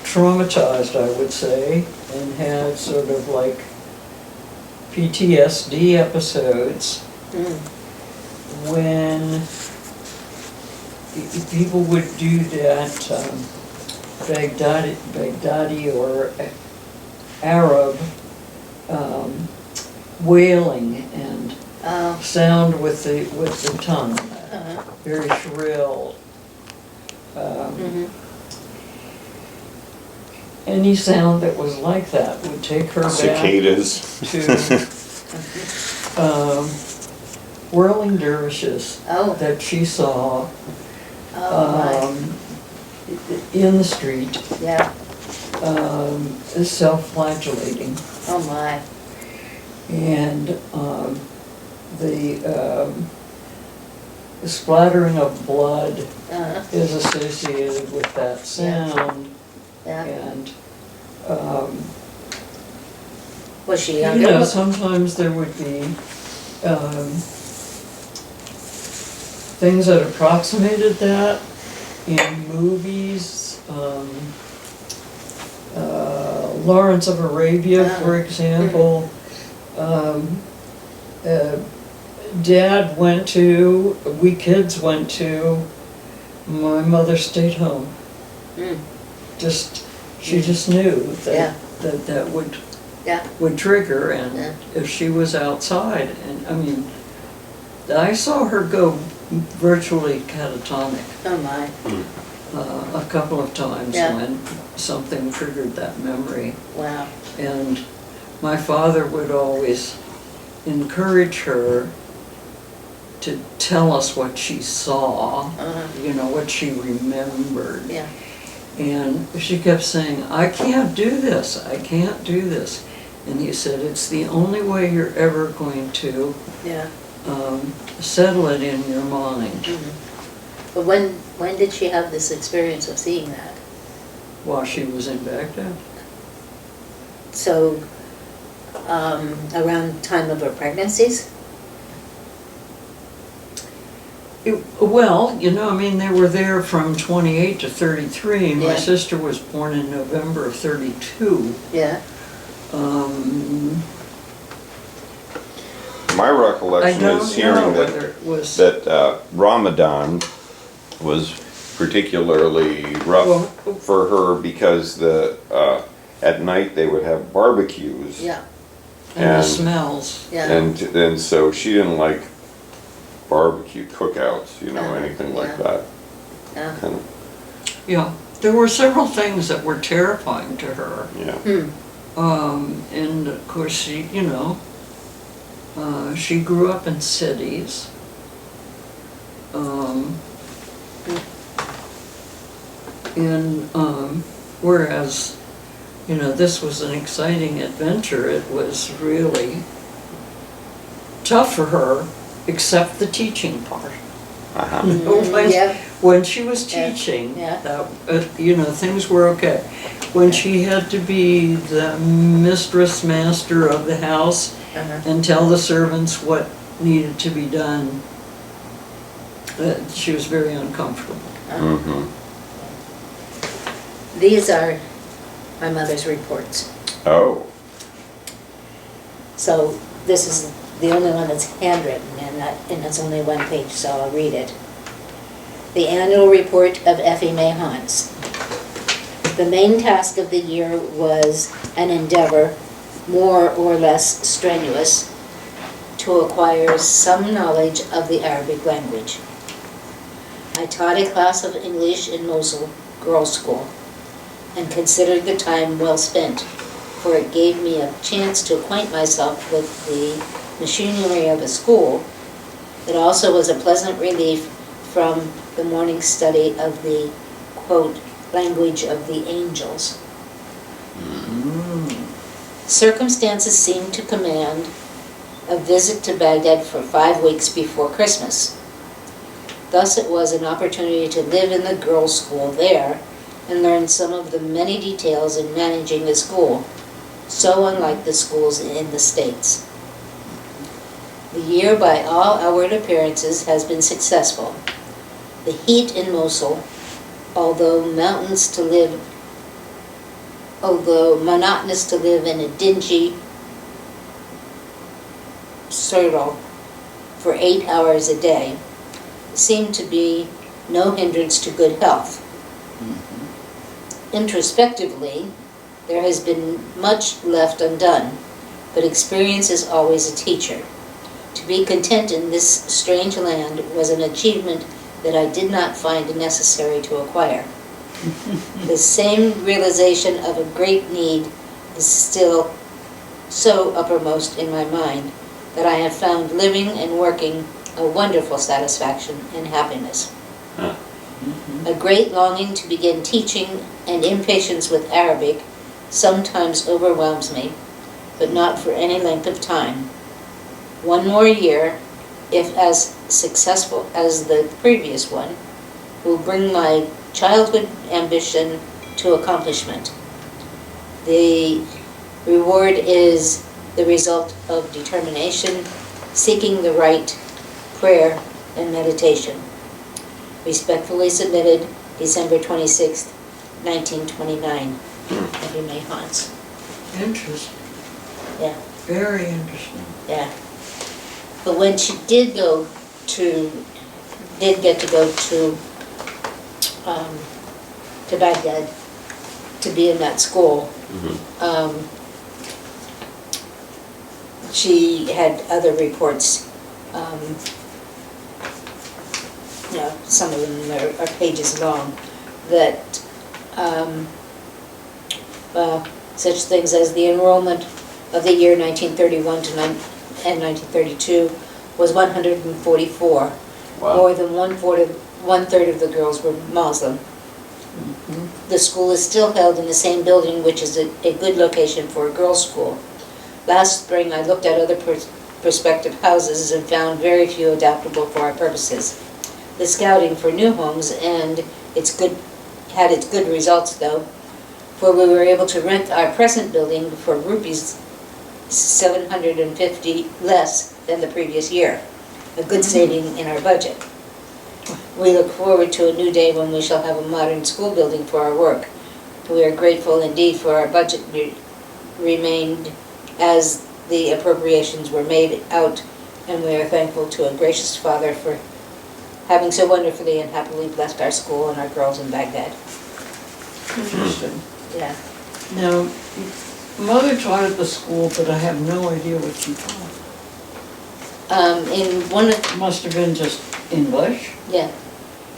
Speaker 2: traumatized, I would say, and had sort of like PTSD episodes when people would do that Baghdadi or Arab wailing and
Speaker 1: Oh,
Speaker 2: sound with the tongue, very shrill. Any sound that was like that would take her back
Speaker 4: Cicadas.
Speaker 2: to whirling dervishes
Speaker 1: oh,
Speaker 2: that she saw
Speaker 1: oh
Speaker 2: in the street,
Speaker 1: my, yeah,
Speaker 2: self-flagellating.
Speaker 1: oh my,
Speaker 2: And the splattering of blood is associated with that sound.
Speaker 1: yeah.
Speaker 2: And,
Speaker 1: Was she
Speaker 2: you
Speaker 1: younger?
Speaker 2: know, sometimes there would be things that approximated that in movies. Lawrence of Arabia, for example. Dad went to, we kids went to, my mother stayed home. She just knew
Speaker 1: Yeah.
Speaker 2: that would
Speaker 1: Yeah.
Speaker 2: would trigger, and
Speaker 1: Yeah.
Speaker 2: if she was outside, and I mean, I saw her go virtually catatonic
Speaker 1: Oh my,
Speaker 2: a couple of times
Speaker 1: Yeah.
Speaker 2: when something triggered that memory.
Speaker 1: wow,
Speaker 2: And my father would always encourage her to tell us what she saw, you know, what she remembered.
Speaker 1: yeah,
Speaker 2: And she kept saying, I can't do this, I can't do this. And he said, it's the only way you're ever going to
Speaker 1: yeah.
Speaker 2: settle it in your mind.
Speaker 1: But when did she have this experience of seeing that?
Speaker 2: While she was in Baghdad.
Speaker 1: So around time of her pregnancies?
Speaker 2: Well, you know, I mean, they were there from 28 to 33. My
Speaker 1: Yeah.
Speaker 2: sister was born in November of 32.
Speaker 1: Yeah.
Speaker 3: My
Speaker 2: I
Speaker 3: recollection
Speaker 2: don't
Speaker 3: is
Speaker 2: know
Speaker 3: hearing
Speaker 2: whether it was.
Speaker 3: that Ramadan was particularly rough
Speaker 2: Well,
Speaker 3: for her because at night they would have barbecues.
Speaker 1: Yeah.
Speaker 2: And the
Speaker 3: and-
Speaker 2: smells.
Speaker 1: Yeah.
Speaker 3: And so she didn't like barbecue cookouts, you know,
Speaker 1: Uh-huh,
Speaker 3: anything like
Speaker 1: yeah.
Speaker 3: that.
Speaker 1: Yeah.
Speaker 3: And,
Speaker 2: Yeah, there were several things that were terrifying to her.
Speaker 3: yeah.
Speaker 2: And of course, she, you know, she grew up in cities. Whereas, you know, this was an exciting adventure, it was really tough for her, except the teaching part.
Speaker 3: Uh-huh.
Speaker 2: When-
Speaker 1: Yeah.
Speaker 2: When she was
Speaker 1: Yeah,
Speaker 2: teaching,
Speaker 1: yeah.
Speaker 2: you know, things were okay. When she had to be the master of the house
Speaker 1: Uh-huh.
Speaker 2: and tell the servants what needed to be done, she was very uncomfortable.
Speaker 3: Mm-hmm.
Speaker 1: These are my mother's reports.
Speaker 3: Oh,
Speaker 1: So this is the only one that's handwritten, and it's only one page, so I'll read it. The annual report of Effie May Hans. The main task of the year was an endeavor, more or less strenuous, to acquire some knowledge of the Arabic language. I taught a class of English in Mosul Girls' School and considered the time well spent, for it gave me a chance to acquaint myself with the machinery of a school. It also was a pleasant relief from the morning study of the, quote, language of the angels. Circumstances seemed to command a visit to Baghdad for 5 weeks before Christmas. Thus it was an opportunity to live in the girls' school there and learn some of the many details in managing the school, so unlike the schools in the States. The year, by all outward appearances, has been successful. The heat in Mosul, although monotonous to live in a dingy circle for 8 hours a day, seemed to be no hindrance to good health. Introspectively, there has been much left undone, but experience is always a teacher. To be content in this strange land was an achievement that I did not find necessary to acquire. The same realization of a great need is still so uppermost in my mind that I have found living and working a wonderful satisfaction and happiness.
Speaker 3: Huh.
Speaker 1: A great longing to begin teaching and impatience with Arabic sometimes overwhelms me, but not for any length of time. One more year, if as successful as the previous one, will bring my childhood ambition to accomplishment. The reward is the result of determination, seeking the right, prayer, and meditation. Respectfully submitted, December 26th, 1929. Effie May Hans.
Speaker 2: Interesting,
Speaker 1: Yeah,
Speaker 2: very interesting.
Speaker 1: yeah. But when she did get to go to Baghdad to be in that school, she had other reports. You know, some of them are pages long, that such things as the enrollment of the year 1931 and 1932 was 144.
Speaker 3: Wow.
Speaker 1: More than one-third of the girls were Muslim. The school is still held in the same building, which is a good location for a girls' school. Last spring, I looked at other prospective houses and found very few adaptable for our purposes. The scouting for new homes had its good results, though, for we were able to rent our present building for rupees $750 less than the previous year, a good saving in our budget. We look forward to a new day when we shall have a modern school building for our work. We are grateful indeed for our budget remained as the appropriations were made out, and we are thankful to a gracious Father for having so wonderfully and happily blessed our school and our girls in Baghdad.
Speaker 2: Interesting.
Speaker 1: Yeah.
Speaker 2: Now, Mother taught at the school, but I have no idea what she taught.
Speaker 1: In one of,
Speaker 2: Must have been just English,
Speaker 1: yeah,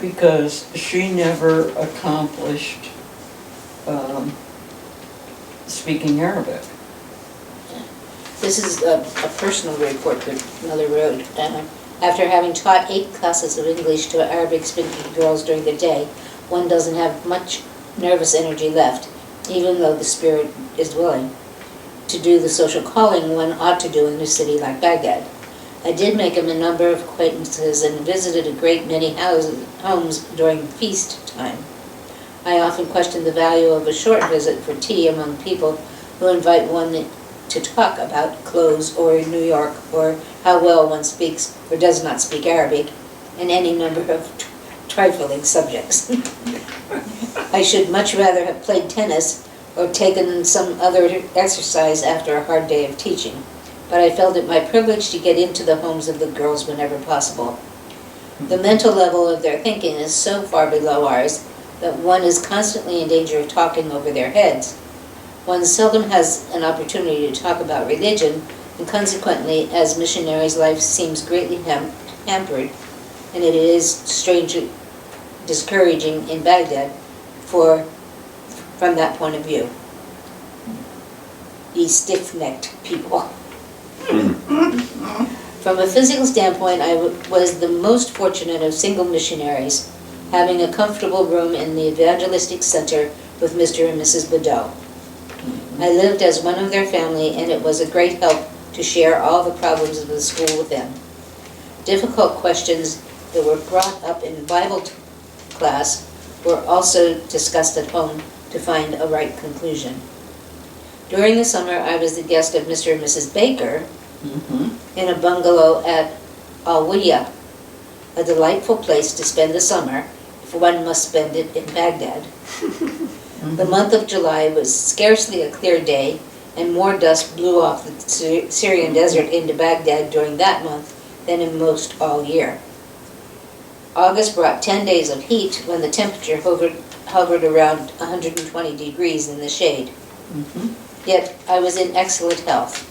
Speaker 2: because she never accomplished speaking Arabic.
Speaker 1: this is a personal report that Mother wrote. After having taught 8 classes of English to Arabic-speaking girls during the day, one doesn't have much nervous energy left, even though the spirit is willing, to do the social calling one ought to do in a city like Baghdad. I did make a number of acquaintances and visited a great many homes during feast time. I often question the value of a short visit for tea among people who invite one to talk about clothes or New York or how well one speaks or does not speak Arabic, and any number of trifling subjects. I should much rather have played tennis or taken some other exercise after a hard day of teaching, but I felt it my privilege to get into the homes of the girls whenever possible. The mental level of their thinking is so far below ours that one is constantly in danger of talking over their heads. One seldom has an opportunity to talk about religion, and consequently, as missionaries' life seems greatly hampered, and it is strangely discouraging in Baghdad from that point of view. Ye stiff-necked people. From a physical standpoint, I was the most fortunate of single missionaries, having a comfortable room in the evangelistic center with Mr. and Mrs. Badeau. I lived as one of their family, and it was a great help to share all the problems of the school with them. Difficult questions that were brought up in Bible class were also discussed at home to find a right conclusion. During the summer, I was the guest of Mr. and Mrs. Baker in a bungalow at Al-Wiya, a delightful place to spend the summer if one must spend it in Baghdad. The month of July was scarcely a clear day, and more dust blew off the Syrian desert into Baghdad during that month than in most all year. August brought 10 days of heat when the temperature hovered around 120 degrees in the shade. Yet I was in excellent health,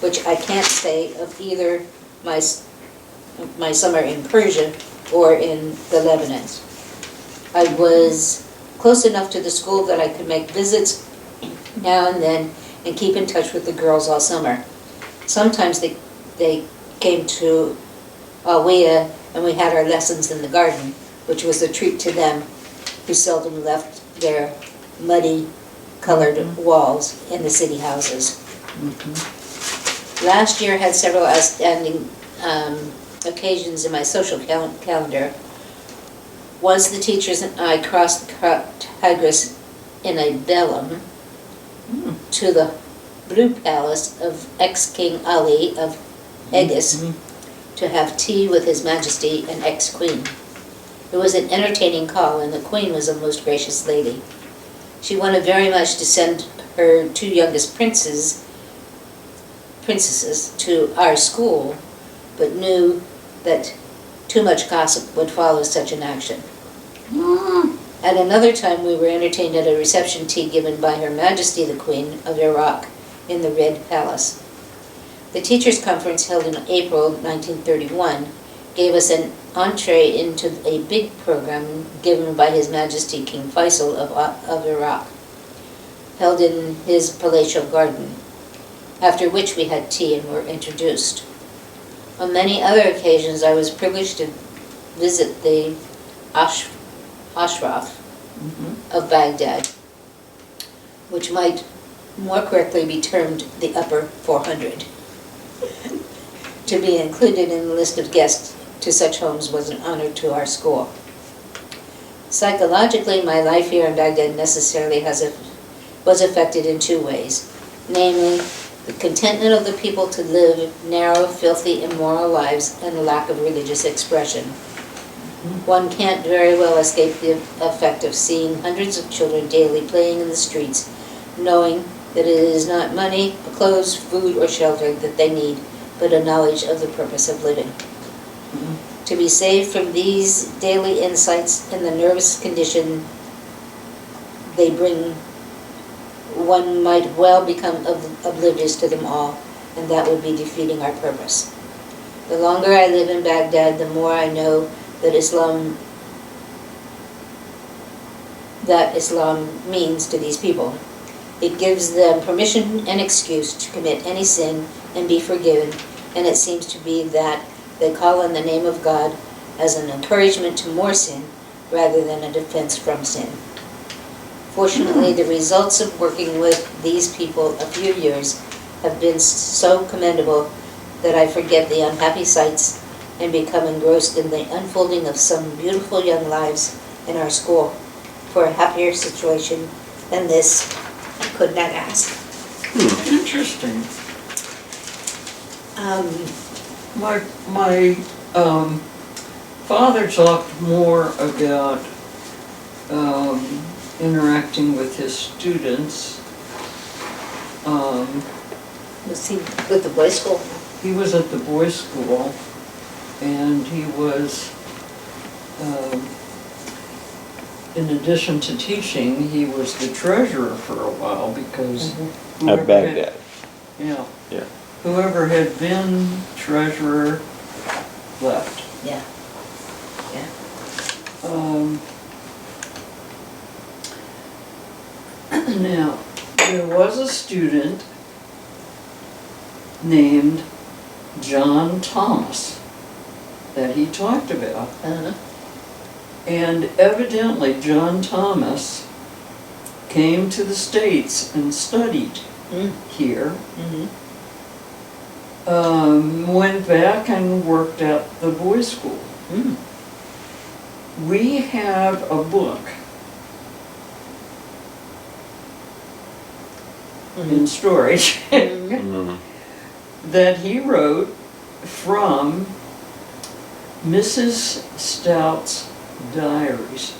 Speaker 1: which I can't say of either my summer in Persia or in the Lebanon. I was close enough to the school that I could make visits now and then and keep in touch with the girls all summer. Sometimes they came to Al-Wiya and we had our lessons in the garden, which was a treat to them who seldom left their muddy colored walls in the city houses. Last year had several outstanding occasions in my social calendar. Once the teachers and I crossed the Tigris in a bellum to the Blue Palace of ex-King Ali of Aegis to have tea with His Majesty and ex-Queen. It was an entertaining call, and the Queen was a most gracious lady. She wanted very much to send her 2 youngest princesses to our school, but knew that too much gossip would follow such an action. At another time, we were entertained at a reception tea given by Her Majesty the Queen of Iraq in the Red Palace. The Teachers' Conference held in April 1931 gave us an entree into a big program given by His Majesty King Faisal of Iraq, held in his palatial garden, after which we had tea and were introduced. On many other occasions, I was privileged to visit the Ashraf of Baghdad, which might more correctly be termed the upper 400. To be included in the list of guests to such homes was an honor to our school. Psychologically, my life here in Baghdad necessarily was affected in 2 ways. Namely, the contentment of the people to live narrow, filthy, immoral lives, and a lack of religious expression. One can't very well escape the effect of seeing hundreds of children daily playing in the streets, knowing that it is not money, clothes, food, or shelter that they need, but a knowledge of the purpose of living. To be saved from these daily insights and the nervous condition they bring, one might well become oblivious to them all, and that would be defeating our purpose. The longer I live in Baghdad, the more I know that Islam means to these people. It gives them permission and excuse to commit any sin and be forgiven, and it seems to be that they call on the name of God as an encouragement to more sin rather than a defense from sin. Fortunately, the results of working with these people a few years have been so commendable that I forget the unhappy sights and become engrossed in the unfolding of some beautiful young lives in our school. For a happier situation than this, I could not ask.
Speaker 2: Interesting. My father talked more about interacting with his students.
Speaker 1: Was he with the boys' school?
Speaker 2: He was at the boys' school, and he was, in addition to teaching, he was the treasurer for a while because
Speaker 4: At Baghdad.
Speaker 2: Yeah.
Speaker 4: Yeah.
Speaker 2: Whoever had been treasurer left.
Speaker 1: Yeah.
Speaker 2: Now, there was a student named John Thomas that he talked about. And evidently John Thomas came to the States and studied here. Went back and worked at the boys' school. We have a book in storage that he wrote from Mrs. Stout's diaries.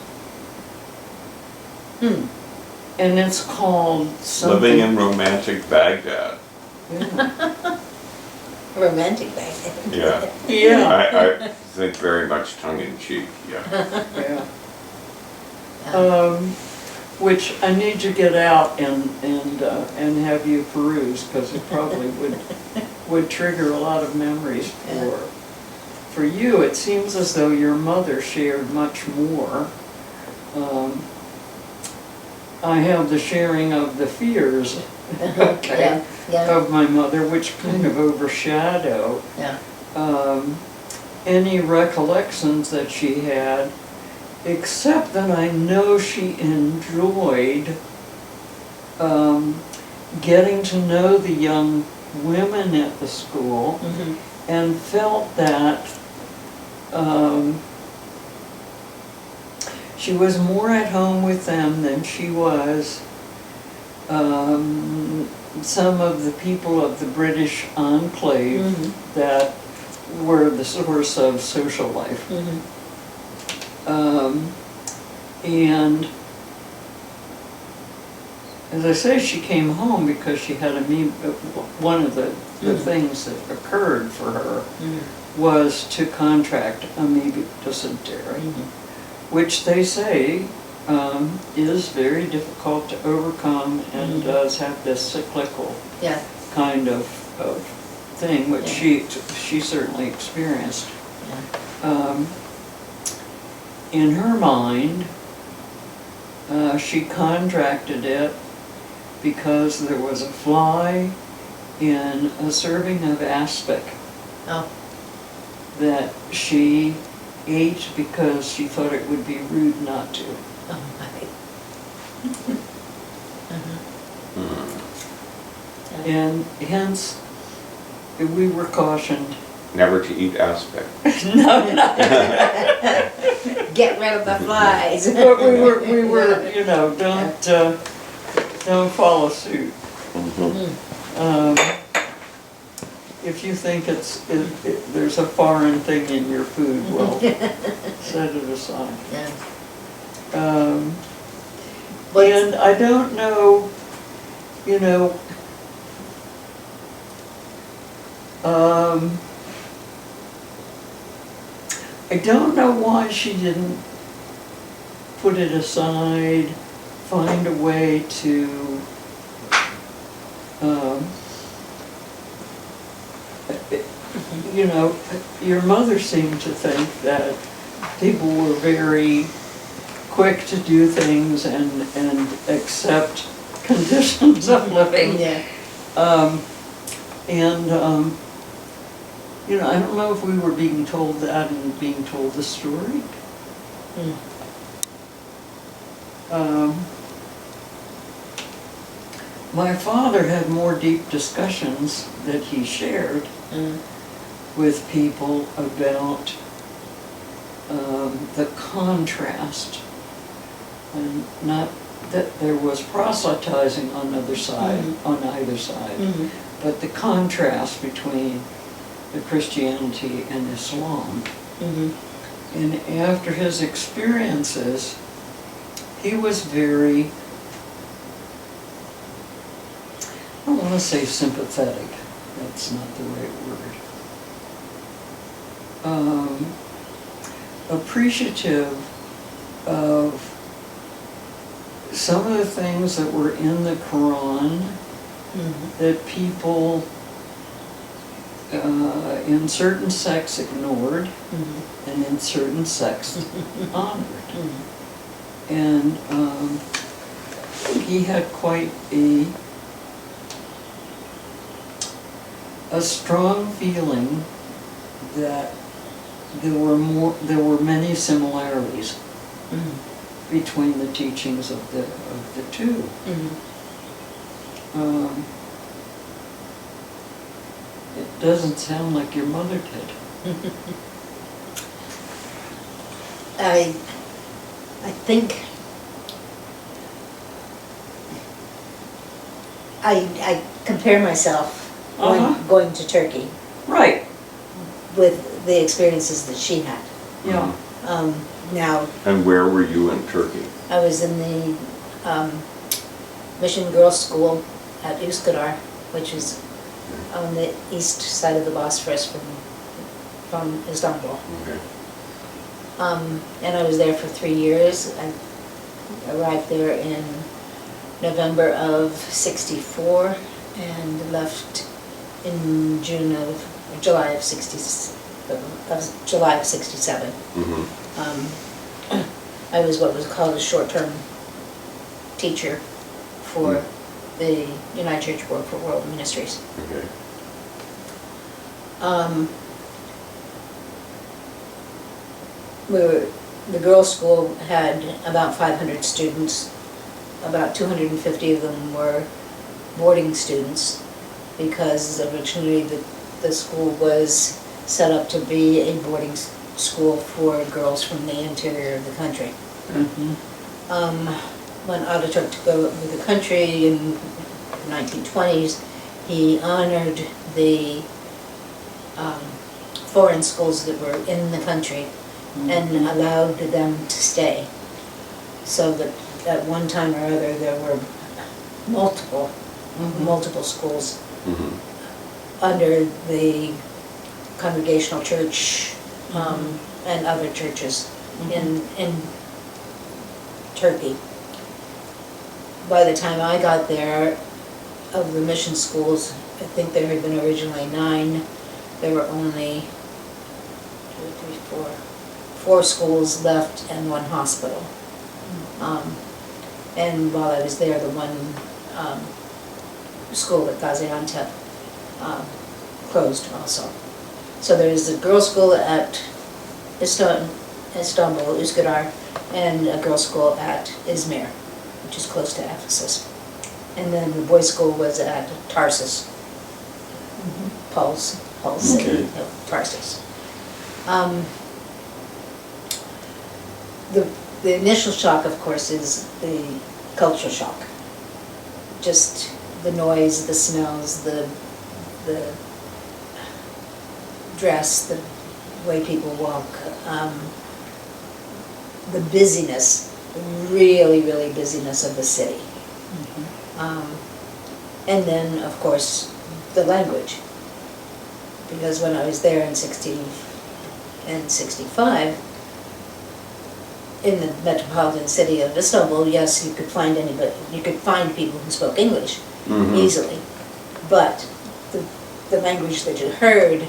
Speaker 2: And it's called something.
Speaker 3: Living in Romantic Baghdad.
Speaker 2: Yeah.
Speaker 1: Romantic back then.
Speaker 3: Yeah.
Speaker 2: Yeah.
Speaker 3: I think very much tongue in cheek, yeah.
Speaker 2: Yeah. Which I need to get out and have you peruse, because it probably would trigger a lot of memories for you. It seems as though your mother shared much more. I have the sharing of the fears, okay, of my mother, which kind of overshadow any recollections that she had, except that I know she enjoyed getting to know the young women at the school and felt that she was more at home with them than she was some of the people of the British enclave that were the source of social life. And as I say, she came home because she had one of the things that occurred for her was to contract amoebic dysentery, which they say is very difficult to overcome and does have this cyclical kind of thing, which she certainly experienced. In her mind, she contracted it because there was a fly in a serving of aspic that she ate because she thought it would be rude not to. And hence, we were cautioned.
Speaker 3: Never to eat aspic.
Speaker 2: No.
Speaker 1: Get rid of the flies.
Speaker 2: But we were, you know, don't follow suit. if you think there's a foreign thing in your food, well, set it aside.
Speaker 1: Yeah.
Speaker 2: And I don't know, you know, I don't know why she didn't put it aside, find a way to, you know, your mother seemed to think that people were very quick to do things and accept conditions of living.
Speaker 1: Yeah.
Speaker 2: You know, I don't know if we were being told that and being told the story. My father had more deep discussions that he shared with people about the contrast, and not that there was proselytizing on either side, but the contrast between the Christianity and Islam. And after his experiences, he was very, I don't want to say sympathetic, that's not the right word. Appreciative of some of the things that were in the Quran that people in certain sects ignored and in certain sects honored. And he had quite a strong feeling that there were many similarities between the teachings of the two. It doesn't sound like your mother did.
Speaker 1: I think I compare myself going to Turkey
Speaker 2: Right.
Speaker 1: with the experiences that she had.
Speaker 2: Yeah.
Speaker 1: Now,
Speaker 3: And where were you in Turkey?
Speaker 1: I was in the Mission Girls School at Üsküdar, which is on the east side of the Bosphorus from Istanbul.
Speaker 3: Okay.
Speaker 1: And I was there for 3 years. I arrived there in November of '64 and left in July of '67. I was what was called a short-term teacher for the United Church Board for World Ministries.
Speaker 3: Okay.
Speaker 1: The girls' school had about 500 students. About 250 of them were boarding students, because originally the school was set up to be a boarding school for girls from the interior of the country. When Ataturk took over the country in the 1920s, he honored the foreign schools that were in the country and allowed them to stay. So that at one time or other there were multiple schools under the Congregational Church and other churches in Turkey. By the time I got there, of the mission schools, I think there had been originally 9. There were only 4 schools left and 1 hospital. And while I was there, the one school at Gaziantep closed also. So there's a girls' school at Istanbul, Üsküdar, and a girls' school at Izmir, which is close to Ephesus. And then the boys' school was at Tarsus, Paul's city of Tarsus. The initial shock, of course, is the cultural shock. Just the noise, the smells, the dress, the way people walk, the busyness, really, really busyness of the city. And then, of course, the language. Because when I was there in 65, in the metropolitan city of Istanbul, yes, you could find people who spoke English easily. But the language that you heard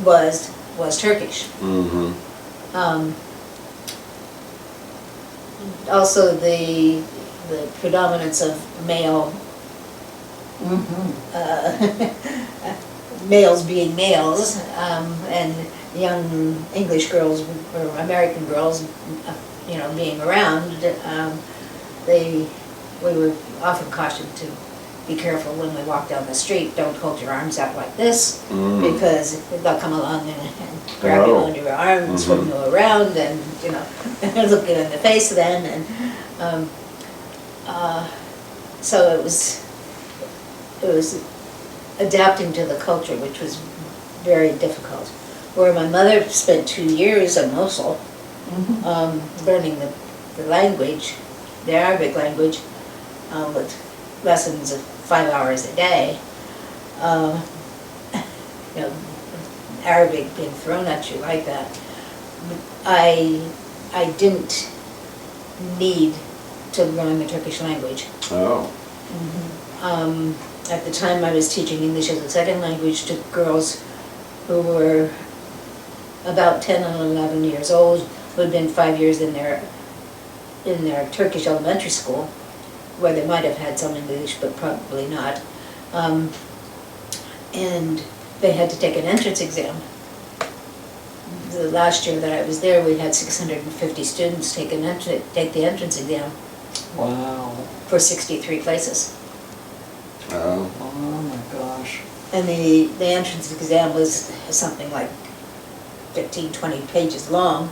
Speaker 1: was Turkish. Also, the predominance of males being males, and young English girls or American girls, being around. We were often cautioned to be careful when we walk down the street. Don't hold your arms out like this, because they'll come along and grab you under your arm and swing you around, and look you in the face then. And so it was adapting to the culture, which was very difficult. Where my mother spent 2 years in Mosul, learning the language, the Arabic language, with lessons of 5 hours a day. Arabic being thrown at you like that. I didn't need to learn the Turkish language.
Speaker 4: Oh.
Speaker 1: At the time, I was teaching English as a second language to girls who were about 10 and 11 years old, who had been 5 years in their Turkish elementary school, where they might have had some English, but probably not. And they had to take an entrance exam. The last year that I was there, we had 650 students take the entrance exam.
Speaker 2: Wow.
Speaker 1: For 63 places.
Speaker 4: Oh.
Speaker 2: Oh my gosh.
Speaker 1: And the entrance exam was something like 15, 20 pages long,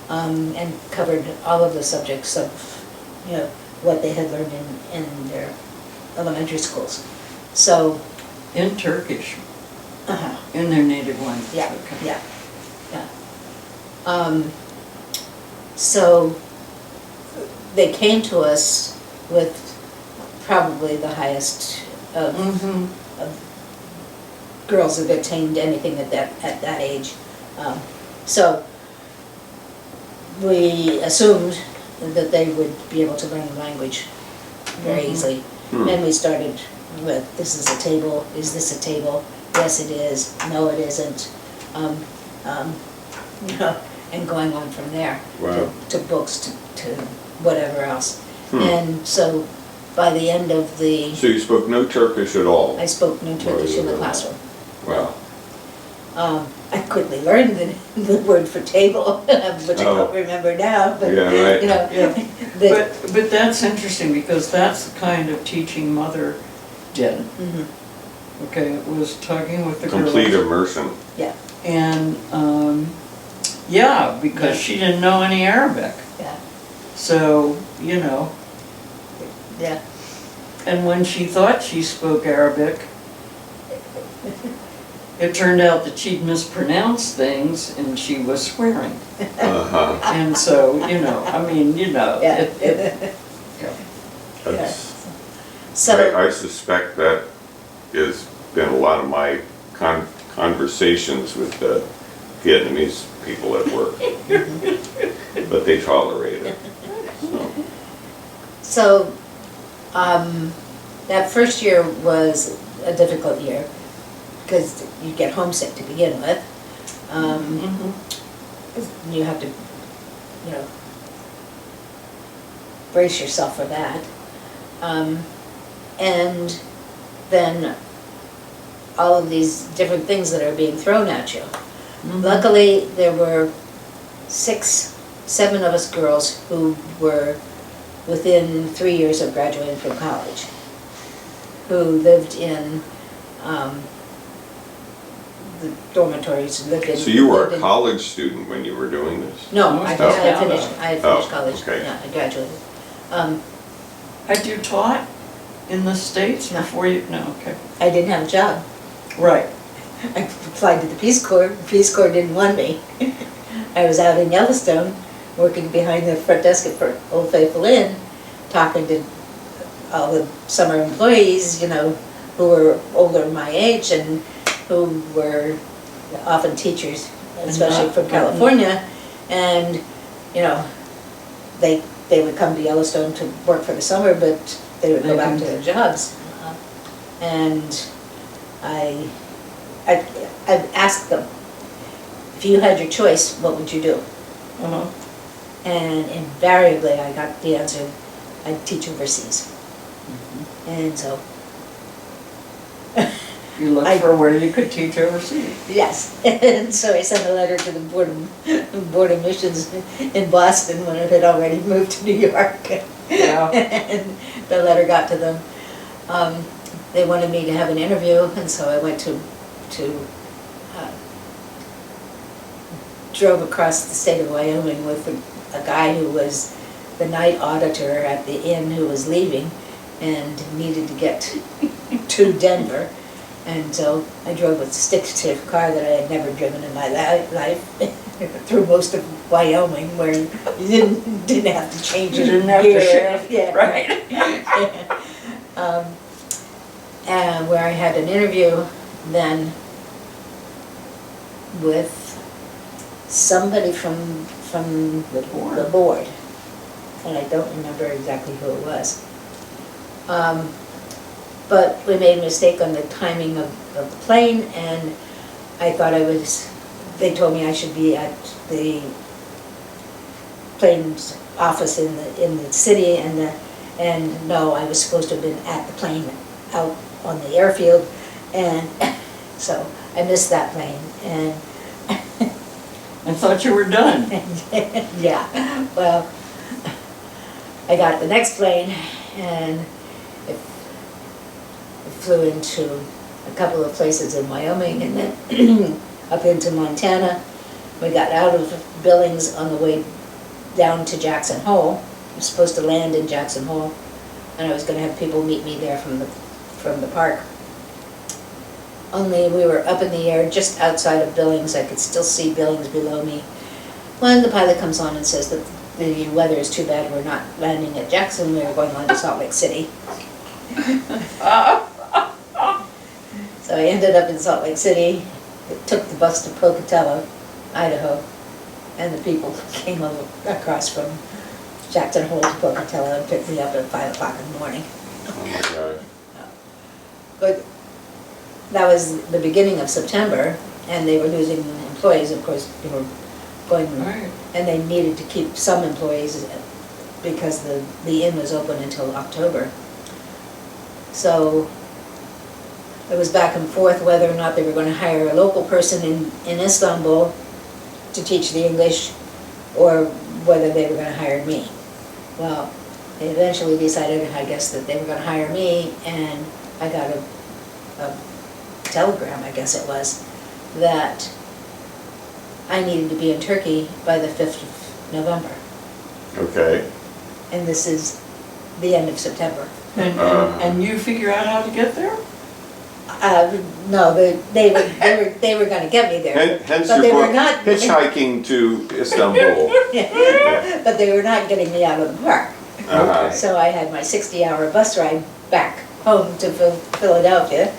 Speaker 1: and covered all of the subjects of, what they had learned in their elementary schools. So.
Speaker 2: In Turkish? In their native language?
Speaker 1: Yeah,
Speaker 2: okay.
Speaker 1: yeah. So they came to us with probably the highest of girls who've attained anything at that age. So we assumed that they would be able to learn the language very easily. And we started with, this is a table, is this a table? Yes, it is. No, it isn't. And going on from there.
Speaker 4: Wow.
Speaker 1: To books, to whatever else. And so by the end of the...
Speaker 3: So you spoke no Turkish at all?
Speaker 1: I spoke no Turkish in the classroom.
Speaker 3: Wow.
Speaker 1: I quickly learned the word for table, which I don't remember now, but,
Speaker 3: right.
Speaker 2: But that's interesting, because that's the kind of teaching Mother did. Okay, it was talking with the
Speaker 3: Complete
Speaker 2: girls.
Speaker 3: immersion.
Speaker 1: Yeah.
Speaker 2: And, because she didn't know any Arabic.
Speaker 1: Yeah.
Speaker 2: So,
Speaker 1: Yeah.
Speaker 2: and when she thought she spoke Arabic, it turned out that she'd mispronounced things and she was swearing. And so,
Speaker 1: Yeah.
Speaker 3: That's,
Speaker 1: So.
Speaker 3: I suspect that has been a lot of my conversations with the Vietnamese people at work. But they tolerate it.
Speaker 1: So, that first year was a difficult year, because you get homesick to begin with. You have to, brace yourself for that. And then all of these different things that are being thrown at you. Luckily, there were 6, 7 of us girls who were within 3 years of graduating from college, who lived in the dormitories.
Speaker 3: So you were a college student when you were doing this?
Speaker 1: No, I had finished college.
Speaker 3: Okay.
Speaker 1: Yeah, I graduated.
Speaker 2: Had you taught in the States before you? No, okay.
Speaker 1: I didn't have a job.
Speaker 2: Right.
Speaker 1: I applied to the Peace Corps. The Peace Corps didn't want me. I was out in Yellowstone, working behind the front desk at Old Faithful Inn, talking to all the summer employees, you know, who were older than my age and who were often teachers, especially from California. And, you know, they would come to Yellowstone to work for the summer, but they would go back to their jobs. And I asked them, if you had your choice, what would you do? And invariably I got the answer, I'd teach overseas. And so
Speaker 2: You looked for where you could teach overseas.
Speaker 1: yes, and so I sent a letter to the Board of Missions in Boston when it had already moved to New York.
Speaker 2: Yeah.
Speaker 1: And the letter got to them. They wanted me to have an interview, and so I went drove across the state of Wyoming with a guy who was the night auditor at the inn who was leaving and needed to get to Denver. And so I drove a stick-shift car that I had never driven in my life through most of Wyoming, where you didn't have to change your
Speaker 2: didn't have
Speaker 1: gear.
Speaker 2: to shift,
Speaker 1: Yeah.
Speaker 2: right.
Speaker 1: And where I had an interview then with somebody from
Speaker 2: The board.
Speaker 1: the board, and I don't remember exactly who it was. But we made a mistake on the timing of the plane, and I thought they told me I should be at the plane's office in the city, and no, I was supposed to have been at the plane out on the airfield, and so I missed that plane, and
Speaker 2: I thought you were done.
Speaker 1: yeah, well, I got the next plane, and it flew into a couple of places in Wyoming, and then up into Montana. We got out of Billings on the way down to Jackson Hole. I was supposed to land in Jackson Hole, and I was going to have people meet me there from the park. Only we were up in the air just outside of Billings. I could still see Billings below me when the pilot comes on and says that the weather is too bad, we're not landing at Jackson, we are going on to Salt Lake City. So I ended up in Salt Lake City, took the bus to Pocatello, Idaho, and the people came across from Jackson Hole to Pocatello and picked me up at 5 o'clock in the morning.
Speaker 3: Oh my God.
Speaker 1: But that was the beginning of September, and they were losing employees, of course. They were going,
Speaker 2: Right.
Speaker 1: and they needed to keep some employees because the inn was open until October. So it was back and forth whether or not they were going to hire a local person in Istanbul to teach the English, or whether they were going to hire me. Well, they eventually decided, I guess, that they were going to hire me, and I got a telegram, I guess it was, that I needed to be in Turkey by the 5th of November.
Speaker 3: Okay.
Speaker 1: And this is the end of September.
Speaker 2: And you figure out how to get there?
Speaker 1: No, they were going to get me there.
Speaker 3: Hence
Speaker 1: But
Speaker 3: your
Speaker 1: they were
Speaker 3: book,
Speaker 1: not-
Speaker 3: Hitchhiking to Istanbul.
Speaker 1: But they were not getting me out of the park.
Speaker 3: Uh-huh.
Speaker 1: So I had my 60-hour bus ride back home to Philadelphia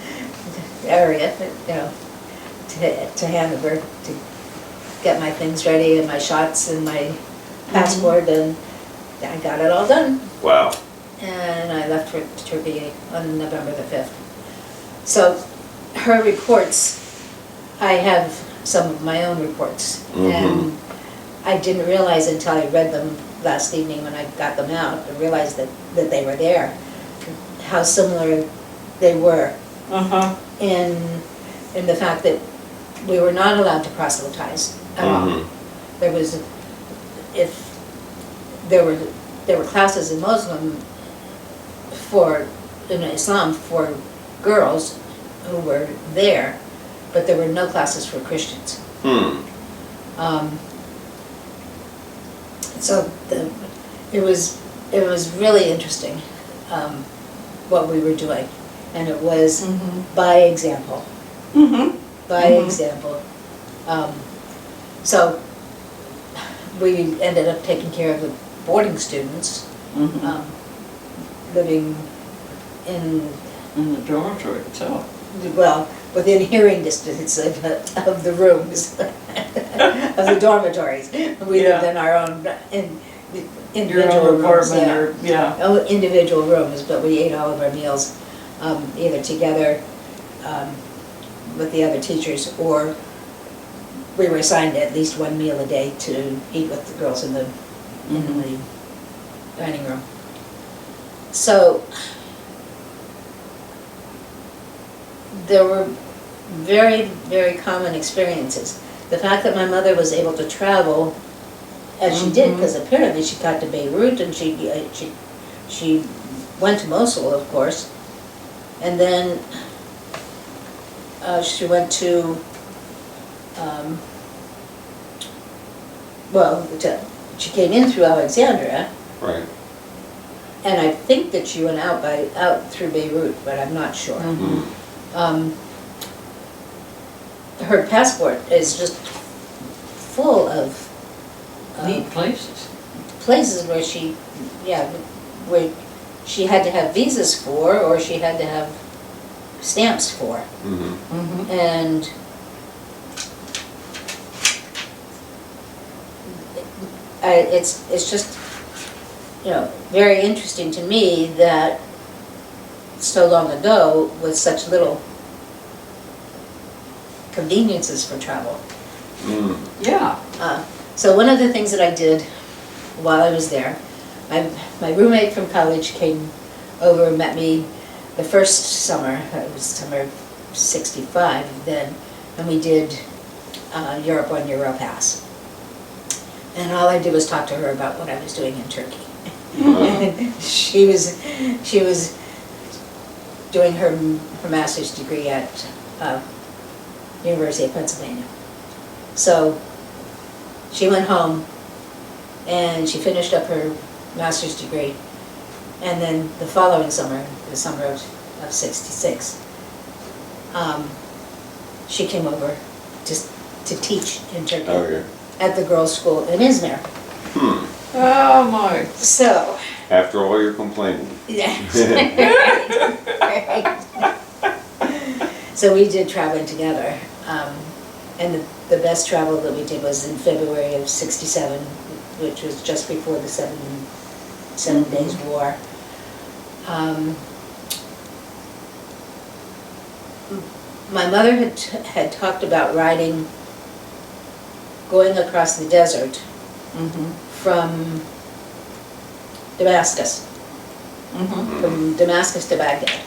Speaker 1: area, you know, to Hanover, to get my things ready and my shots and my passport, and I got it all done.
Speaker 3: Wow.
Speaker 1: And I left for Turkey on November the 5th. So her reports, I have some of my own reports, and I didn't realize until I read them last evening when I got them out, I realized that they were there, how similar they were in the fact that we were not allowed to proselytize at all. There was, there were classes in Islam for girls who were there, but there were no classes for Christians. So it was really interesting what we were doing, and it was by example. by example. So we ended up taking care of the boarding students, living in,
Speaker 2: the dormitory itself.
Speaker 1: well, within hearing distance of the rooms, of the dormitories. We lived in our own
Speaker 2: Your
Speaker 1: individual
Speaker 2: own
Speaker 1: rooms,
Speaker 2: apartment,
Speaker 1: yeah.
Speaker 2: or, yeah.
Speaker 1: Oh, individual rooms, but we ate all of our meals either together with the other teachers, or we were assigned at least one meal a day to eat with the girls in the dining room. So there were very, very common experiences. The fact that my mother was able to travel as she did, because apparently she got to Beirut and she went to Mosul, of course, and then she went to, she came in through Alexandria,
Speaker 3: Right.
Speaker 1: and I think that she went out through Beirut, but I'm not sure. Her passport is just full of
Speaker 2: Neat places.
Speaker 1: places where where she had to have visas for, or she had to have stamps for. And it's just, very interesting to me that so long ago, with such little conveniences for travel.
Speaker 2: Yeah.
Speaker 1: So one of the things that I did while I was there, my roommate from college came over and met me the first summer. It was summer '65 then, and we did Europe on Europass. And all I did was talk to her about what I was doing in Turkey. She was doing her master's degree at University of Pennsylvania. So she went home and she finished up her master's degree, and then the following summer, the summer of '66, she came over just to teach in Turkey.
Speaker 3: Okay.
Speaker 1: At the girls' school in Izmir.
Speaker 2: Oh my.
Speaker 1: So,
Speaker 3: After all your complaining.
Speaker 1: yes. Right. So we did traveling together. And the best travel that we did was in February of '67, which was just before the Seven Days War. My mother had talked about going across the desert from Damascus, from Damascus to Baghdad.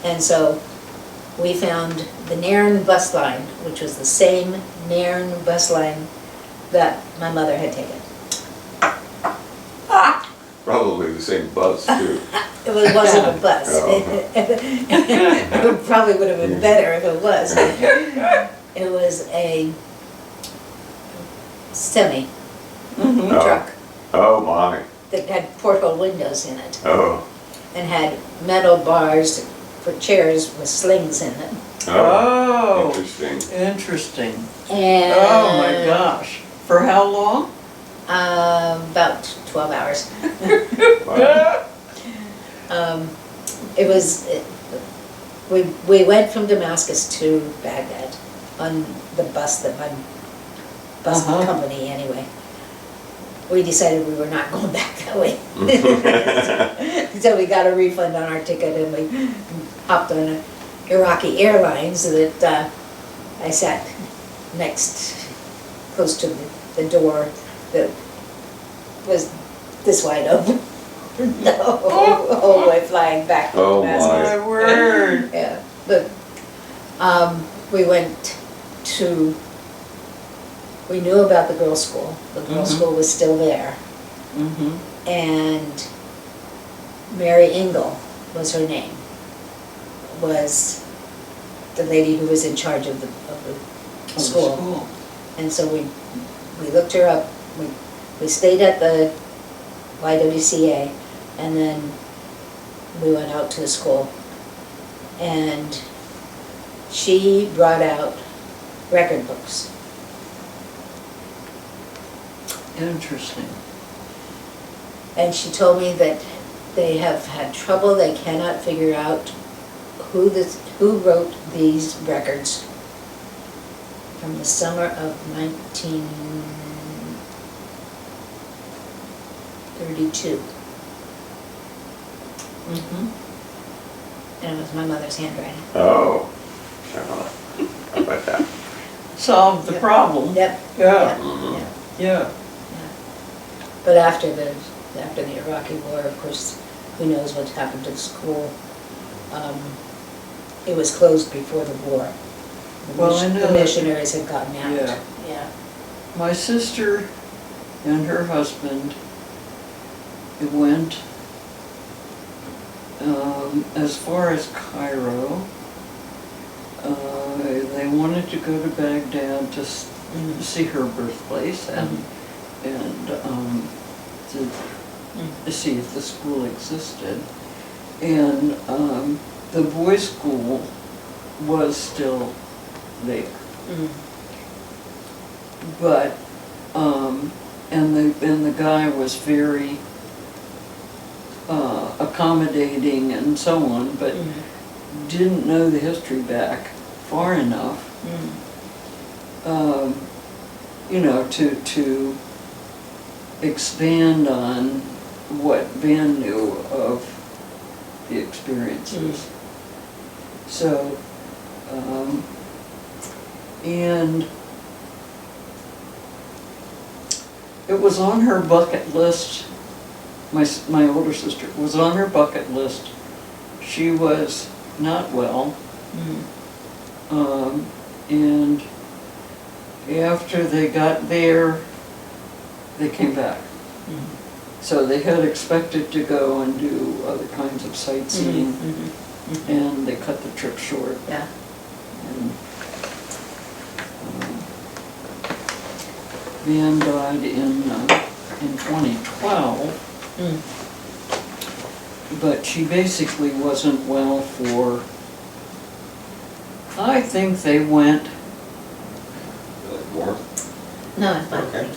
Speaker 1: And so we found the Nairn bus line, which was the same Nairn bus line that my mother had taken.
Speaker 3: Probably the same bus too.
Speaker 1: It wasn't a bus.
Speaker 3: Oh.
Speaker 1: It probably would have been better if it was. It was a semi truck
Speaker 3: Oh my.
Speaker 1: that had porthole windows in it
Speaker 3: Oh.
Speaker 1: and had metal bars for chairs with slings in it.
Speaker 2: Oh.
Speaker 3: Interesting.
Speaker 2: Interesting.
Speaker 1: And
Speaker 2: Oh my gosh. For how long?
Speaker 1: About 12 hours.
Speaker 3: Wow.
Speaker 1: We went from Damascus to Baghdad on the bus that my bus company anyway. We decided we were not going back that way. So we got a refund on our ticket and we hopped on Iraqi Airlines that I sat close to the door that was this wide open. The whole way flying back to
Speaker 3: Oh,
Speaker 1: Damascus.
Speaker 3: my.
Speaker 2: My word.
Speaker 1: Yeah, but we knew about the girls' school. The girls' school was still there. And Mary Engel was her name, was the lady who was in charge of the school. And so we looked her up. We stayed at the YWCA, and then we went out to the school. And she brought out record books.
Speaker 2: Interesting.
Speaker 1: And she told me that they have had trouble, they cannot figure out who wrote these records from the summer of 1932.
Speaker 2: Mm-hmm.
Speaker 1: And it was my mother's handwriting.
Speaker 3: Oh, how about that?
Speaker 2: Solved the problem.
Speaker 1: Yep.
Speaker 2: Yeah.
Speaker 3: Mhm.
Speaker 2: Yeah.
Speaker 1: But after the Iraqi war, of course, who knows what happened to the school. It was closed before the war.
Speaker 2: Well, I know
Speaker 1: The
Speaker 2: that-
Speaker 1: missionaries had gotten out.
Speaker 2: Yeah.
Speaker 1: Yeah.
Speaker 2: My sister and her husband went as far as Cairo. They wanted to go to Baghdad to see her birthplace and to see if the school existed. And the boys' school was still there.
Speaker 1: Mhm.
Speaker 2: But, and the guy was very accommodating and so on, but
Speaker 1: Mhm.
Speaker 2: didn't know the history back far enough,
Speaker 1: Mhm.
Speaker 2: you know, to expand on what Van knew of the experiences. So, and it was on her bucket list. My older sister was on her bucket list. She was not well,
Speaker 1: Mhm.
Speaker 2: and after they got there, they came back.
Speaker 1: Mhm.
Speaker 2: So they had expected to go and do other kinds of sightseeing,
Speaker 1: Mhm. Mhm.
Speaker 2: and they cut the trip short.
Speaker 1: Yeah.
Speaker 2: And Van died in 2012,
Speaker 1: Mm.
Speaker 2: but she basically wasn't well for, I think they went,
Speaker 3: More?
Speaker 1: No, I'm fine.
Speaker 3: Okay.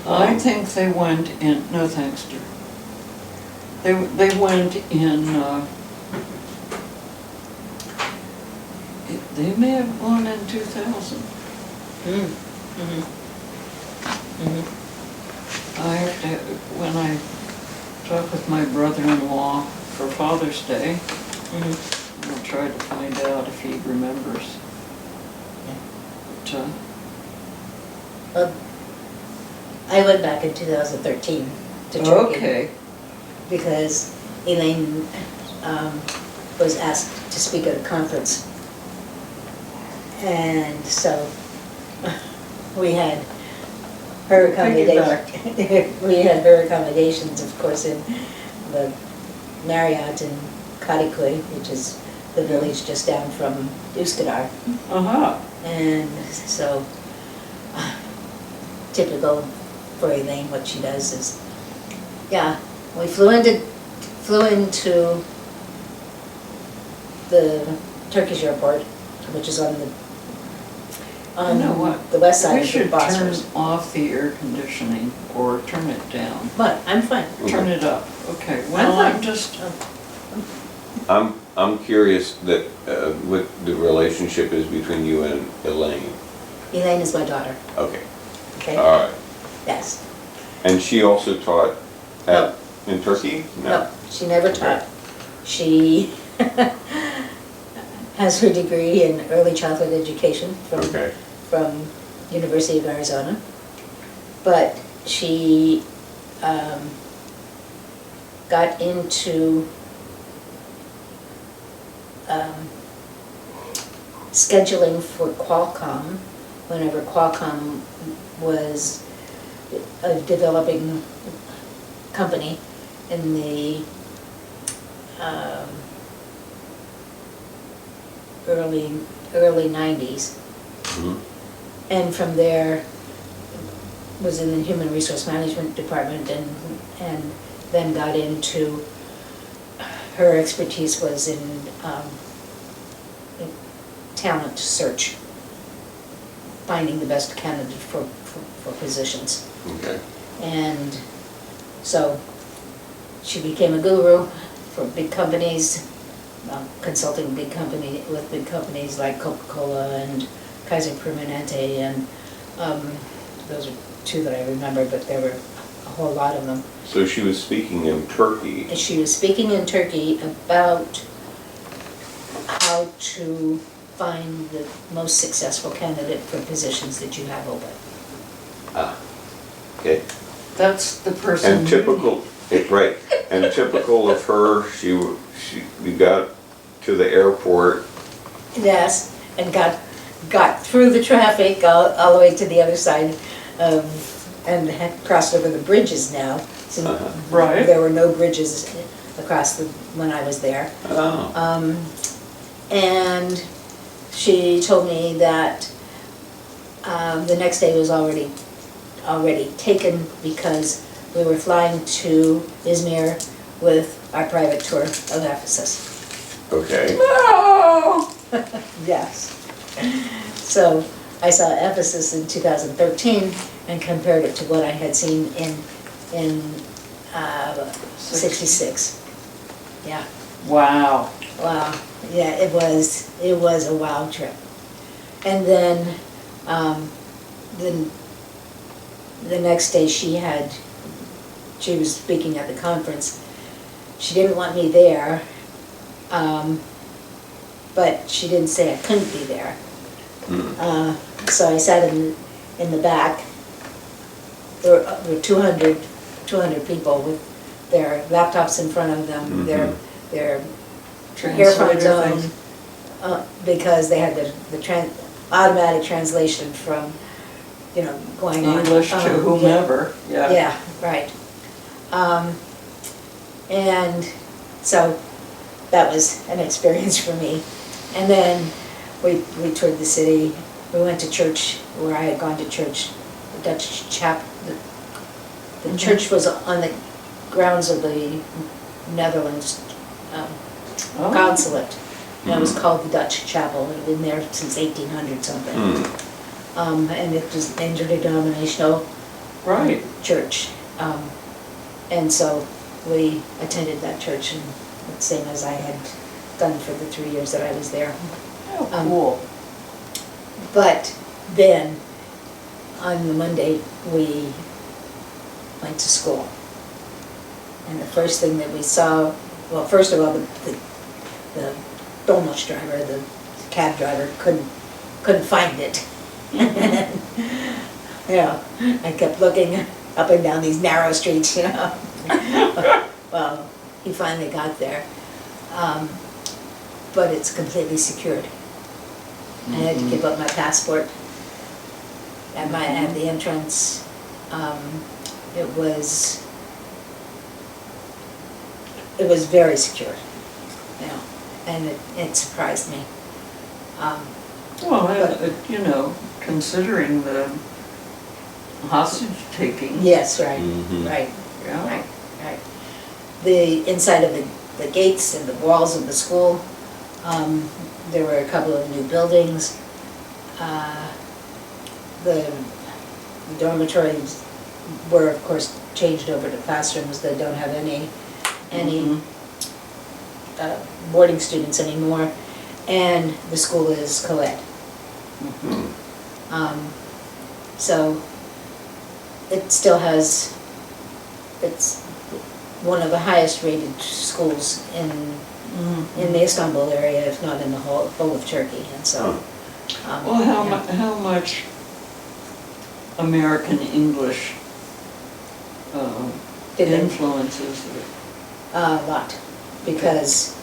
Speaker 2: I think they went in, no thanks, dear. They went in, they may have gone in 2000.
Speaker 1: Mm. Mhm. Mhm.
Speaker 2: I have to, when I talk with my brother-in-law for Father's Day,
Speaker 1: Mhm.
Speaker 2: I'll try to find out if he remembers. But,
Speaker 1: Well, I went back in 2013 to Turkey.
Speaker 2: okay,
Speaker 1: Because Elaine was asked to speak at a conference. And so we had her we had her accommodations, of course, in the Marriott in Kadikoy, which is the village just down from Üsküdar.
Speaker 2: uh-huh,
Speaker 1: And so, typical for Elaine, what she does is, yeah, we flew into the Turkish airport, which is on
Speaker 2: You know what?
Speaker 1: the west side
Speaker 2: we
Speaker 1: of the
Speaker 2: should turn
Speaker 1: Bosphorus.
Speaker 2: off the air conditioning or turn it down.
Speaker 1: But I'm fine.
Speaker 2: Turn it up, okay, well,
Speaker 1: fine.
Speaker 2: I'm just,
Speaker 3: I'm curious that what the relationship is between you and Elaine.
Speaker 1: Elaine is my daughter,
Speaker 3: Okay,
Speaker 1: okay?
Speaker 3: all right.
Speaker 1: Yes.
Speaker 3: And she also taught in Turkey?
Speaker 1: No, she never
Speaker 3: Okay.
Speaker 1: taught. She has her degree in early childhood education
Speaker 3: Okay.
Speaker 1: from University of Arizona. But she got into scheduling for Qualcomm whenever Qualcomm was a developing company in the early 90s.
Speaker 3: Mhm.
Speaker 1: And from there was in the human resource management department and then got into, her expertise was in talent search, finding the best candidate for positions.
Speaker 3: Okay.
Speaker 1: And so she became a guru for big companies, consulting with big companies like Coca-Cola and Kaiser Permanente, and those are two that I remember, but there were a whole lot of them.
Speaker 3: So she was speaking in Turkey.
Speaker 1: And she was speaking in Turkey about how to find the most successful candidate for positions that you have open.
Speaker 3: Ah, okay.
Speaker 2: That's the person.
Speaker 3: And typical, right, and typical of her, we got to the airport.
Speaker 1: Yes, and got through the traffic all the way to the other side of, and had crossed over the bridges now. So
Speaker 2: Right.
Speaker 1: there were no bridges across when I was there.
Speaker 3: Oh.
Speaker 1: And she told me that the next day was already taken because we were flying to Izmir with our private tour of Ephesus.
Speaker 3: Okay.
Speaker 2: No!
Speaker 1: Yes. So I saw Ephesus in 2013 and compared it to what I had seen in 66. Yeah.
Speaker 2: Wow.
Speaker 1: Wow. Yeah, it was a wild trip. And then the next day she was speaking at the conference. She didn't want me there, but she didn't say I couldn't be there. So I sat in the back. There were 200 people with their laptops in front of them, their earphones on, because they had the automatic translation from, going on.
Speaker 2: English to whomever, yeah.
Speaker 1: Yeah, right. And so that was an experience for me. And then we toured the city. We went to church where I had gone to church, the Dutch chapel. The church was on the grounds of the Netherlands consulate. And it was called the Dutch Chapel. It had been there since 1800 something. And it was an interdenominational
Speaker 2: Right.
Speaker 1: church. And so we attended that church, and the same as I had done for the 3 years that I was there.
Speaker 2: Oh, cool.
Speaker 1: But then, on the Monday, we went to school. And the first thing that we saw, well, first of all, the Dolmusch driver, the cab driver, couldn't find it. I kept looking up and down these narrow streets, Well, he finally got there. But it's completely secured. I had to give up my passport at the entrance. It was very secure, and it surprised me.
Speaker 2: Well, considering the hostage taking.
Speaker 1: Yes, right,
Speaker 3: Mhm.
Speaker 1: right,
Speaker 2: Yeah.
Speaker 1: right. The inside of the gates and the walls of the school, there were a couple of new buildings. The dormitories were, of course, changed over to classrooms. They don't have any boarding students anymore, and the school is co-ed. So it still has, it's one of the highest rated schools in the Istanbul area, if not in the whole of Turkey, and so.
Speaker 2: Well, how much American English influences it?
Speaker 1: A lot, because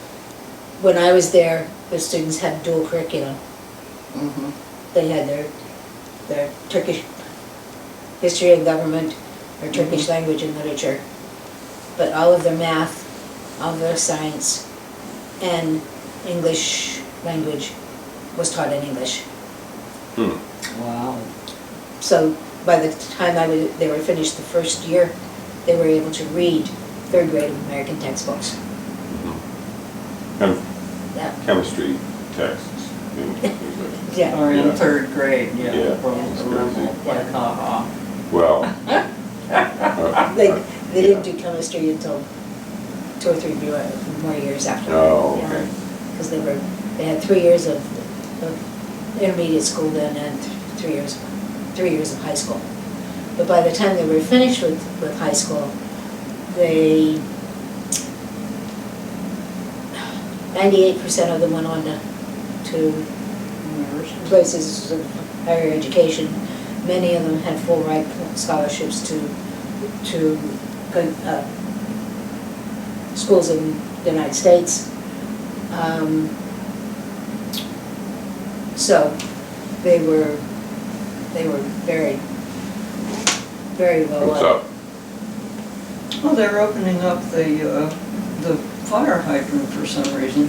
Speaker 1: when I was there, the students had dual curriculum. They had their Turkish history and government, or Turkish language and literature, but all of their math, all of their science, and English language was taught in English.
Speaker 2: Wow.
Speaker 1: So by the time they were finished the first year, they were able to read third grade American textbooks.
Speaker 3: Kind of
Speaker 1: Yeah.
Speaker 3: chemistry texts.
Speaker 1: Yeah.
Speaker 2: Or in
Speaker 3: Yeah.
Speaker 2: 3rd grade, yeah.
Speaker 3: Yeah.
Speaker 2: Bones level, like, haha.
Speaker 3: Well,
Speaker 1: They didn't do chemistry until 2 or 3 more years after.
Speaker 3: Oh, okay.
Speaker 1: Because they had 3 years of intermediate school then and 3 years of high school. But by the time they were finished with high school, 98% of them went on to places of higher education. Many of them had full ride scholarships to schools in the United States. So they were very, very well.
Speaker 3: what's up?
Speaker 2: Well, they're opening up the fire hydrant for some reason.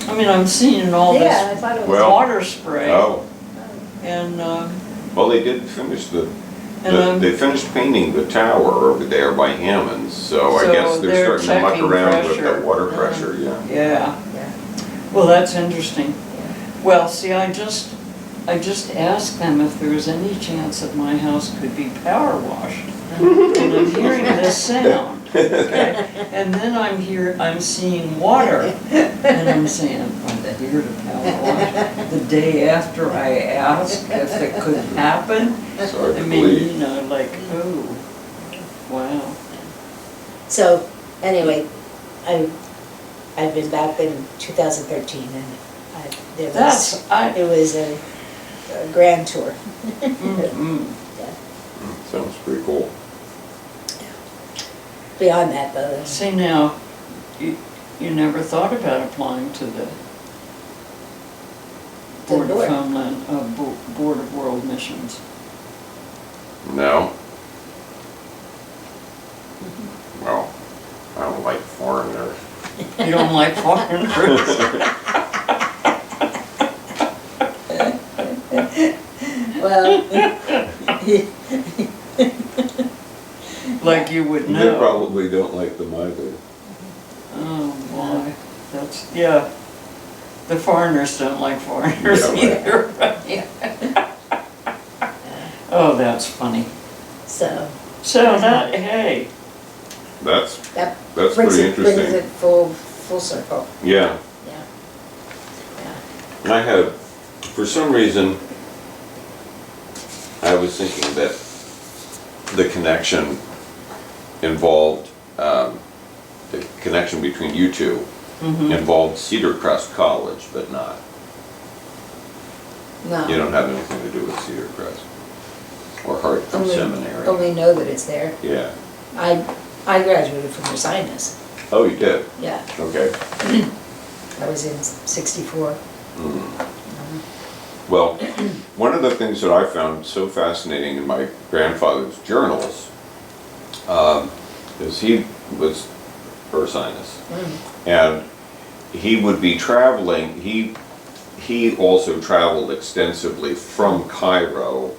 Speaker 2: I mean, I'm seeing all
Speaker 1: Yeah, I
Speaker 2: this
Speaker 1: thought it was.
Speaker 3: Well-
Speaker 2: water spray,
Speaker 3: Oh,
Speaker 2: and,
Speaker 3: well, they did finish
Speaker 2: And,
Speaker 3: they finished painting the tower over there by Hammond's, so I
Speaker 2: So
Speaker 3: guess they're
Speaker 2: they're
Speaker 3: starting to muck
Speaker 2: checking
Speaker 3: around with
Speaker 2: pressure.
Speaker 3: the water pressure, yeah.
Speaker 2: yeah.
Speaker 1: Yeah.
Speaker 2: Well, that's interesting. Well, see, I just asked them if there was any chance that my house could be power washed. And I'm hearing this sound, okay? And then I'm seeing water, and I'm saying, I'm here to power wash. The day after I asked if it could happen,
Speaker 3: Sorry
Speaker 2: I
Speaker 3: to
Speaker 2: mean,
Speaker 3: believe.
Speaker 2: you know, like, oh, wow.
Speaker 1: So, anyway, I've been back in 2013 and it was a grand tour.
Speaker 2: Mm-mm.
Speaker 3: Sounds pretty cool.
Speaker 1: Beyond that though,
Speaker 2: See now, you never thought about applying to the Board of
Speaker 1: board.
Speaker 2: Homeland, Board of World Missions.
Speaker 3: No? Well, I don't like foreigners.
Speaker 2: You don't like foreigners?
Speaker 1: well,
Speaker 2: Like you would
Speaker 3: They
Speaker 2: know.
Speaker 3: probably don't like them either.
Speaker 2: Oh, boy, that's, yeah. The foreigners don't like foreigners
Speaker 3: Yeah, right.
Speaker 2: either, right? Oh, that's funny.
Speaker 1: so
Speaker 2: So that, hey,
Speaker 3: That's
Speaker 1: that
Speaker 3: That's
Speaker 1: brings
Speaker 3: pretty
Speaker 1: it, brings
Speaker 3: interesting.
Speaker 1: it full circle,
Speaker 3: Yeah.
Speaker 1: yeah.
Speaker 3: I had, for some reason, I was thinking that the connection involved, the connection between you two involved Cedar Crest College, but not.
Speaker 1: No.
Speaker 3: You don't have anything to do with Cedar Crest or Hartford Seminary.
Speaker 1: Only know that it's there.
Speaker 3: Yeah.
Speaker 1: I graduated from Reminiscences,
Speaker 3: Oh, you did?
Speaker 1: yeah.
Speaker 3: Okay.
Speaker 1: I was in '64.
Speaker 3: Well, one of the things that I found so fascinating in my grandfather's journals is he was Ursinus, and he would be traveling. He also traveled extensively from Cairo.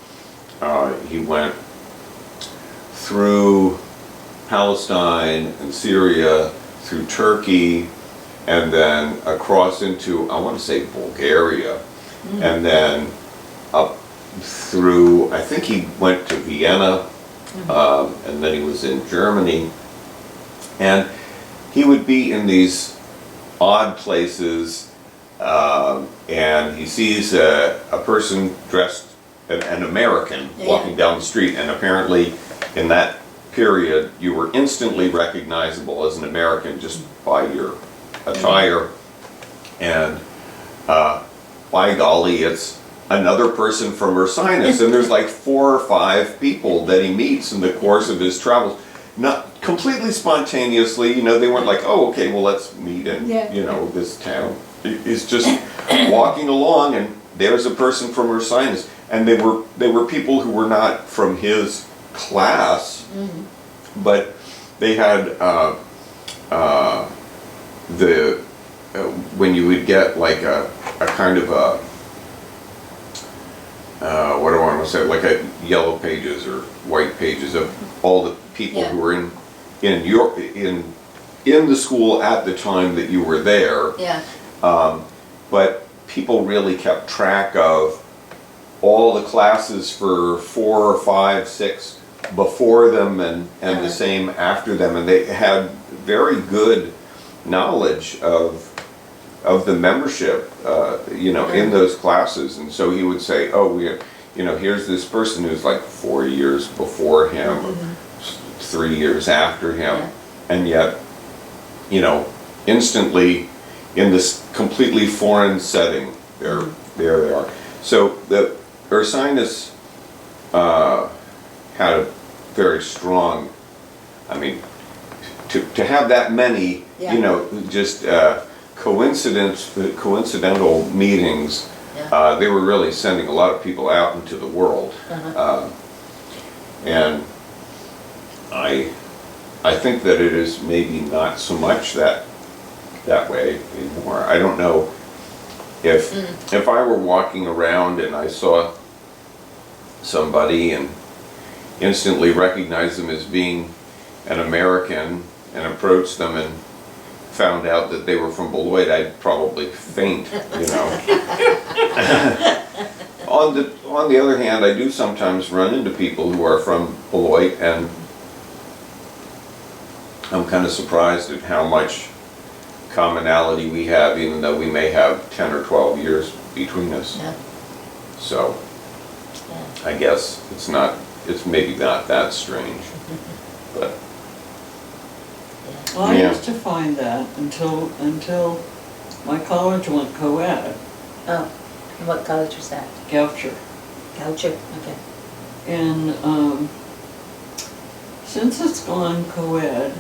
Speaker 3: He went through Palestine and Syria, through Turkey, and then across into, I want to say, Bulgaria. And then up through, I think he went to Vienna, and then he was in Germany. And he would be in these odd places, and he sees a person dressed, an American, walking down the street, and apparently in that period you were instantly recognizable as an American just by your attire. And by golly, it's another person from Ursinus, and there's like 4 or 5 people that he meets in the course of his travels. Not completely spontaneously, you know, they weren't like, oh, okay, well, let's meet in, you know, this town. He's just walking along, and there's a person from Ursinus, and they were people who were not from his class, but they had when you would get like a kind of a what do I want to say, like a yellow pages or white pages of all the people who were in the school at the time that you were there.
Speaker 1: Yeah.
Speaker 3: But people really kept track of all the classes for 4 or 5, 6 before them and the same after them, and they had very good knowledge of the membership, you know, in those classes. And so he would say, oh, you know, here's this person who's like 4 years before him, or 3 years after him, and yet, you know, instantly in this completely foreign setting, there they are. So the Ursinus had a very strong, I mean, to have that many, you know, just coincidental meetings, they were really sending a lot of people out into the world. And I think that it is maybe not so much that way anymore. I don't know if I were walking around and I saw somebody and instantly recognized them as being an American and approached them and found out that they were from Beloit, I'd probably faint, you know. On the other hand, I do sometimes run into people who are from Beloit, and I'm kind of surprised at how much commonality we have, even though we may have 10 or 12 years between us. So I guess it's maybe not that strange, but
Speaker 2: well, I used to find that until my college went co-ed.
Speaker 1: Oh, and what college was that?
Speaker 2: Goucher.
Speaker 1: Goucher, okay.
Speaker 2: And since it's gone co-ed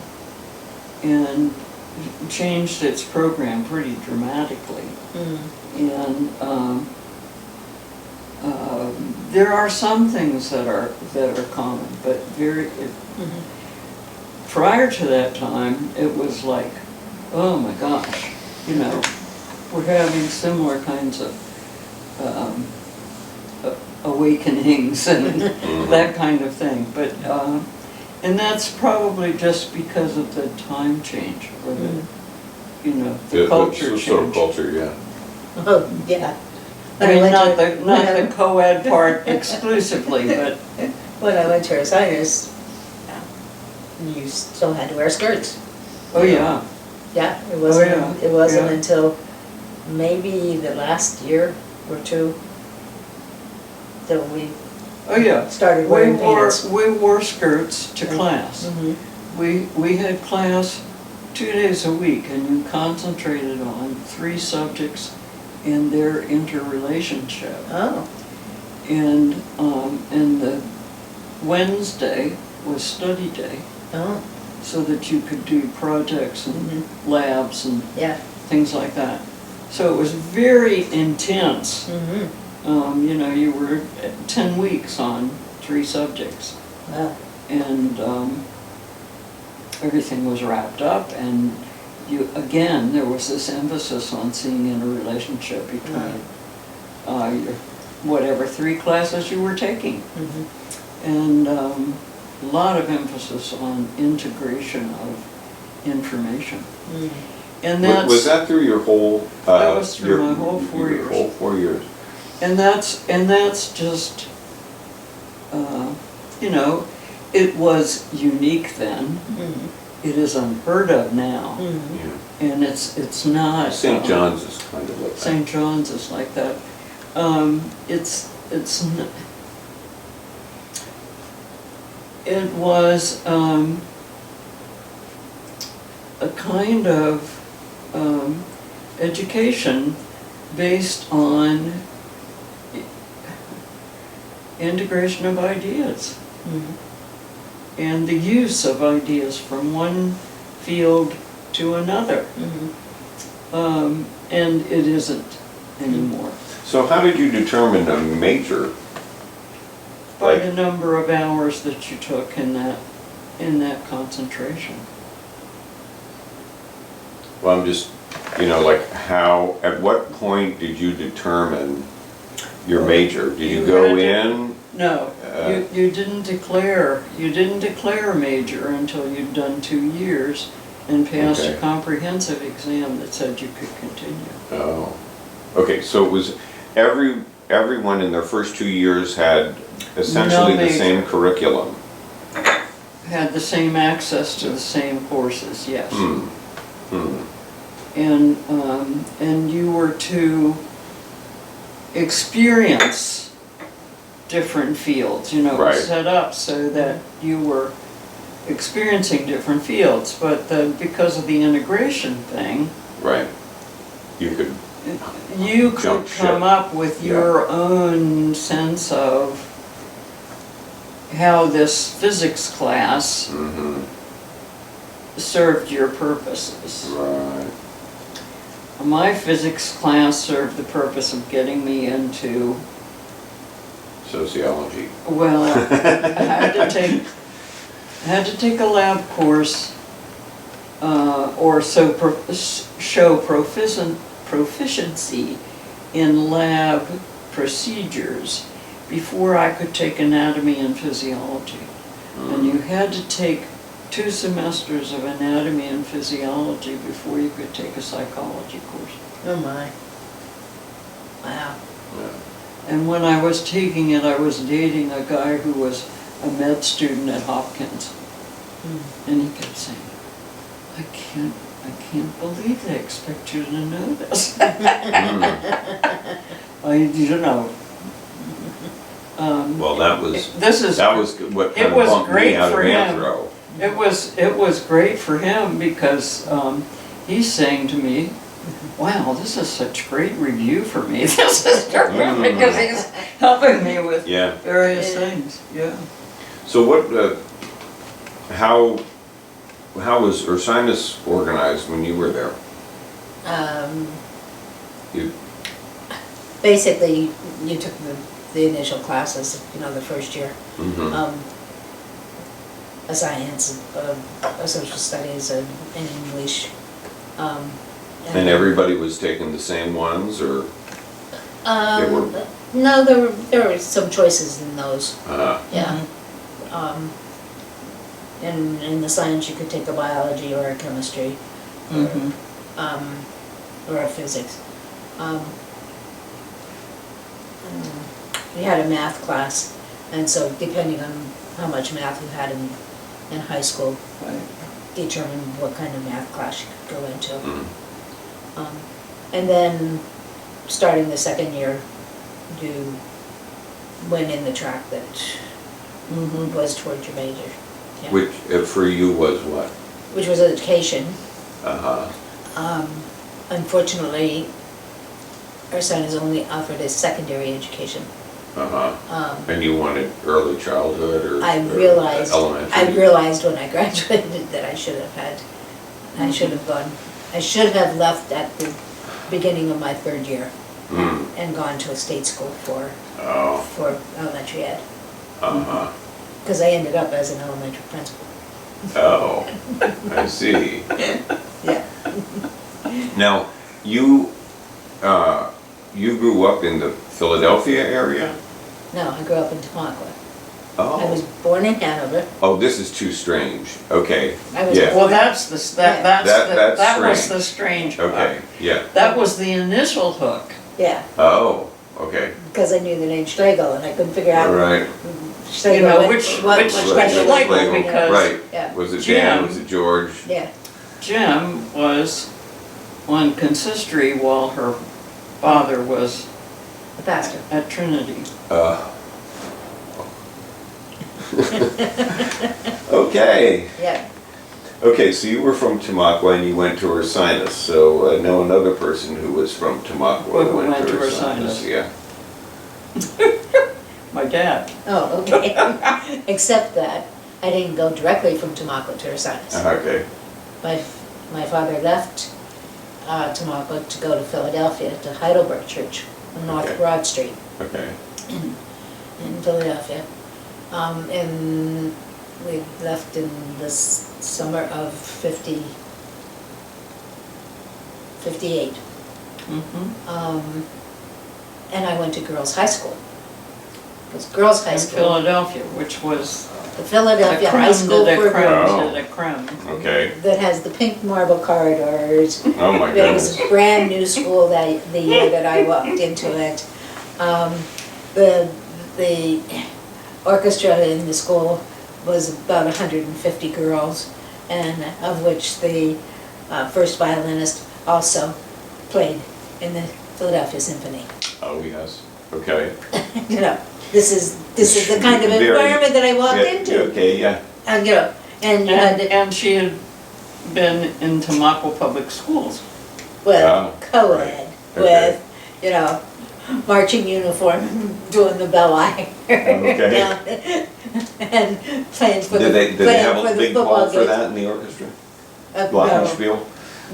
Speaker 2: and changed its program pretty dramatically, and there are some things that are common, but prior to that time, it was like, oh my gosh, you know, we're having similar kinds of awakenings and that kind of thing. But and that's probably just because of the time change, or the, you know, the culture change.
Speaker 3: Sort of culture, yeah.
Speaker 1: Oh, yeah.
Speaker 2: I mean, not the co-ed part exclusively, but
Speaker 1: when I went to Ursinus, you still had to wear skirts.
Speaker 2: oh yeah.
Speaker 1: Yeah, it wasn't. It wasn't
Speaker 2: Yeah.
Speaker 1: until maybe the last year or two that we
Speaker 2: Oh yeah.
Speaker 1: started wearing pants.
Speaker 2: We wore skirts to class. We had class 2 days a week, and you concentrated on 3 subjects and their interrelationship.
Speaker 1: Oh,
Speaker 2: And the Wednesday was study day,
Speaker 1: oh,
Speaker 2: so that you could do projects and labs and
Speaker 1: yeah.
Speaker 2: things like that. So it was very intense. You know, you were 10 weeks on 3 subjects.
Speaker 1: Wow.
Speaker 2: And everything was wrapped up, and again, there was this emphasis on seeing in a relationship between your whatever 3 classes you were taking. And a lot of emphasis on integration of information. And
Speaker 3: Was that through your whole?
Speaker 2: That was through my whole 4 years.
Speaker 3: Whole 4 years.
Speaker 2: And that's just, you know, it was unique then. It is unheard of now, and it's not.
Speaker 3: St. John's is kind of like that.
Speaker 2: St. John's is like that. It's it was a kind of education based on integration of ideas and the use of ideas from one field to another. And it isn't anymore.
Speaker 3: So how did you determine a major?
Speaker 2: By the number of hours that you took in that concentration.
Speaker 3: Well, I'm just, you know, like at what point did you determine your major? Did you go in?
Speaker 2: No, you didn't declare a major until you'd done 2 years and passed a comprehensive exam that said you could continue.
Speaker 3: Oh. Okay, so it was everyone in their first 2 years had essentially
Speaker 2: No
Speaker 3: the same
Speaker 2: major.
Speaker 3: curriculum?
Speaker 2: Had the same access to the same courses, yes.
Speaker 3: Hmm.
Speaker 2: And you were to experience different fields, you know, it was
Speaker 3: Right.
Speaker 2: set up so that you were experiencing different fields, but because of the integration thing,
Speaker 3: Right. You could,
Speaker 2: you could
Speaker 3: Jump ship.
Speaker 2: come up with
Speaker 3: Yeah.
Speaker 2: your own sense of how this physics class
Speaker 3: mm-hmm,
Speaker 2: served your purposes.
Speaker 3: right.
Speaker 2: My physics class served the purpose of getting me into,
Speaker 3: Sociology.
Speaker 2: well, I had to take a lab course, or show proficiency in lab procedures before I could take anatomy and physiology. And you had to take 2 semesters of anatomy and physiology before you could take a psychology course.
Speaker 1: Oh my. Wow.
Speaker 3: Yeah.
Speaker 2: And when I was taking it, I was dating a guy who was a med student at Hopkins. And he kept saying, I can't believe they expect you to know this. You know.
Speaker 3: Well, that was what kind
Speaker 2: it
Speaker 3: of
Speaker 2: was
Speaker 3: bumped me
Speaker 2: great
Speaker 3: out of
Speaker 2: for him.
Speaker 3: anthro.
Speaker 2: It was great for him because he's saying to me, wow, this is such great review for me. This is terrific because he's helping me with
Speaker 3: Yeah.
Speaker 2: various things. Yeah.
Speaker 3: So what, how was Ursinus organized when you were there? You,
Speaker 1: Basically, you took the initial classes, you know, the first year.
Speaker 3: mhm.
Speaker 1: A science, a social studies, and English.
Speaker 3: And everybody was taking the same ones, or? they were-
Speaker 1: No, there were some choices in those, yeah. In the science, you could take a biology or a chemistry, or a physics. We had a math class, and so depending on how much math you had in high school,
Speaker 2: Right.
Speaker 1: determined what kind of math class you could go into.
Speaker 3: Mhm.
Speaker 1: And then, starting the second year, you went in the track that was towards your major. Yeah.
Speaker 3: Which, for you, was what?
Speaker 1: Which was education.
Speaker 3: Uh-huh.
Speaker 1: Unfortunately, our son is only offered a secondary education.
Speaker 3: Uh-huh. And you wanted early childhood or?
Speaker 1: I
Speaker 3: or
Speaker 1: realized
Speaker 3: elementary?
Speaker 1: when I graduated that I should have had, I should have gone, I should have left at the beginning of my third year and gone to a state school for elementary ed.
Speaker 3: Uh-huh.
Speaker 1: Because I ended up as an elementary principal.
Speaker 3: Oh, I see.
Speaker 1: Yeah.
Speaker 3: Now, you grew up in the Philadelphia area?
Speaker 1: No, I grew up in Tamaqua. I was
Speaker 3: Oh.
Speaker 1: born in Hanover.
Speaker 3: Oh, this is too strange. Okay,
Speaker 1: I was
Speaker 3: yeah,
Speaker 2: Well, that was
Speaker 3: strange.
Speaker 2: the strange part.
Speaker 3: okay, yeah.
Speaker 2: That was the initial hook.
Speaker 1: Yeah,
Speaker 3: Oh, okay,
Speaker 1: because I knew the name Schlegel and I couldn't figure out
Speaker 3: all right.
Speaker 1: Schlegel.
Speaker 2: You know,
Speaker 1: what-
Speaker 2: which
Speaker 1: what
Speaker 2: Schlegel,
Speaker 1: Schlegel was.
Speaker 2: because-
Speaker 3: Right,
Speaker 1: Yeah,
Speaker 3: was it Dan,
Speaker 2: Jim.
Speaker 3: was it George?
Speaker 1: yeah.
Speaker 2: Jim was on consistory while her father was
Speaker 1: The pastor.
Speaker 2: at Trinity.
Speaker 3: Okay,
Speaker 1: Yeah.
Speaker 3: okay, so you were from Tamaqua and you went to Ursinus, so I know another person who was from Tamaqua
Speaker 2: Who
Speaker 3: who
Speaker 2: went
Speaker 3: went to
Speaker 2: to
Speaker 3: Ursinus,
Speaker 2: Ursinus.
Speaker 3: yeah.
Speaker 2: My dad.
Speaker 1: Oh, okay. Except that I didn't go directly from Tamaqua to Ursinus.
Speaker 3: Okay,
Speaker 1: My father left Tamaqua to go to Philadelphia, to Heidelberg Church on North
Speaker 3: Okay.
Speaker 1: Broad Street
Speaker 3: okay,
Speaker 1: in Philadelphia. And we left in the summer of 58. And I went to girls' high school. It was girls' high
Speaker 2: In
Speaker 1: school.
Speaker 2: Philadelphia, which was
Speaker 1: the Philadelphia High School
Speaker 2: The
Speaker 1: for
Speaker 2: creme
Speaker 1: girls
Speaker 3: Oh.
Speaker 2: de the creme.
Speaker 3: Okay.
Speaker 1: that has the pink marble corridors.
Speaker 3: Oh my
Speaker 1: It was
Speaker 3: goodness.
Speaker 1: a brand new school the year that I walked into it. The orchestra in the school was about 150 girls, and of which the first violinist also played in the Philadelphia Symphony.
Speaker 3: Oh, yes. Okay.
Speaker 1: You know, this is the kind of
Speaker 3: Very-
Speaker 1: environment that I walked
Speaker 3: Yeah,
Speaker 1: into.
Speaker 3: okay, yeah.
Speaker 1: And, you know, and you had to,
Speaker 2: And she had been in Tamaqua Public Schools.
Speaker 1: with
Speaker 3: Ah,
Speaker 1: co-ed,
Speaker 3: right. Okay.
Speaker 1: with, you know, marching uniform, doing the bell eye.
Speaker 3: Okay.
Speaker 1: And playing for the,
Speaker 3: Did they
Speaker 1: playing
Speaker 3: have
Speaker 1: for
Speaker 3: a
Speaker 1: the
Speaker 3: big
Speaker 1: football
Speaker 3: hall for
Speaker 1: games.
Speaker 3: that in the orchestra?
Speaker 1: No,
Speaker 3: Glockenspiel?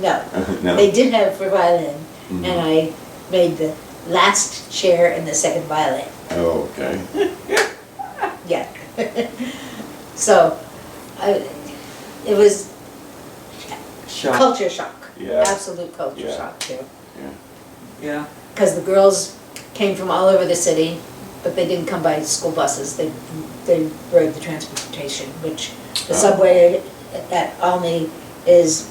Speaker 1: no,
Speaker 3: No?
Speaker 1: they did have for violin,
Speaker 3: Mhm.
Speaker 1: and I made the last chair and the second violin,
Speaker 3: Oh, okay.
Speaker 1: yeah. So, it was
Speaker 2: Shock.
Speaker 1: culture shock.
Speaker 3: Yeah.
Speaker 1: Absolute culture
Speaker 3: Yeah.
Speaker 1: shock too.
Speaker 3: Yeah.
Speaker 2: Yeah.
Speaker 1: Because the girls came from all over the city, but they didn't come by school buses. They rode the transportation, which the
Speaker 3: Oh.
Speaker 1: subway at Alney is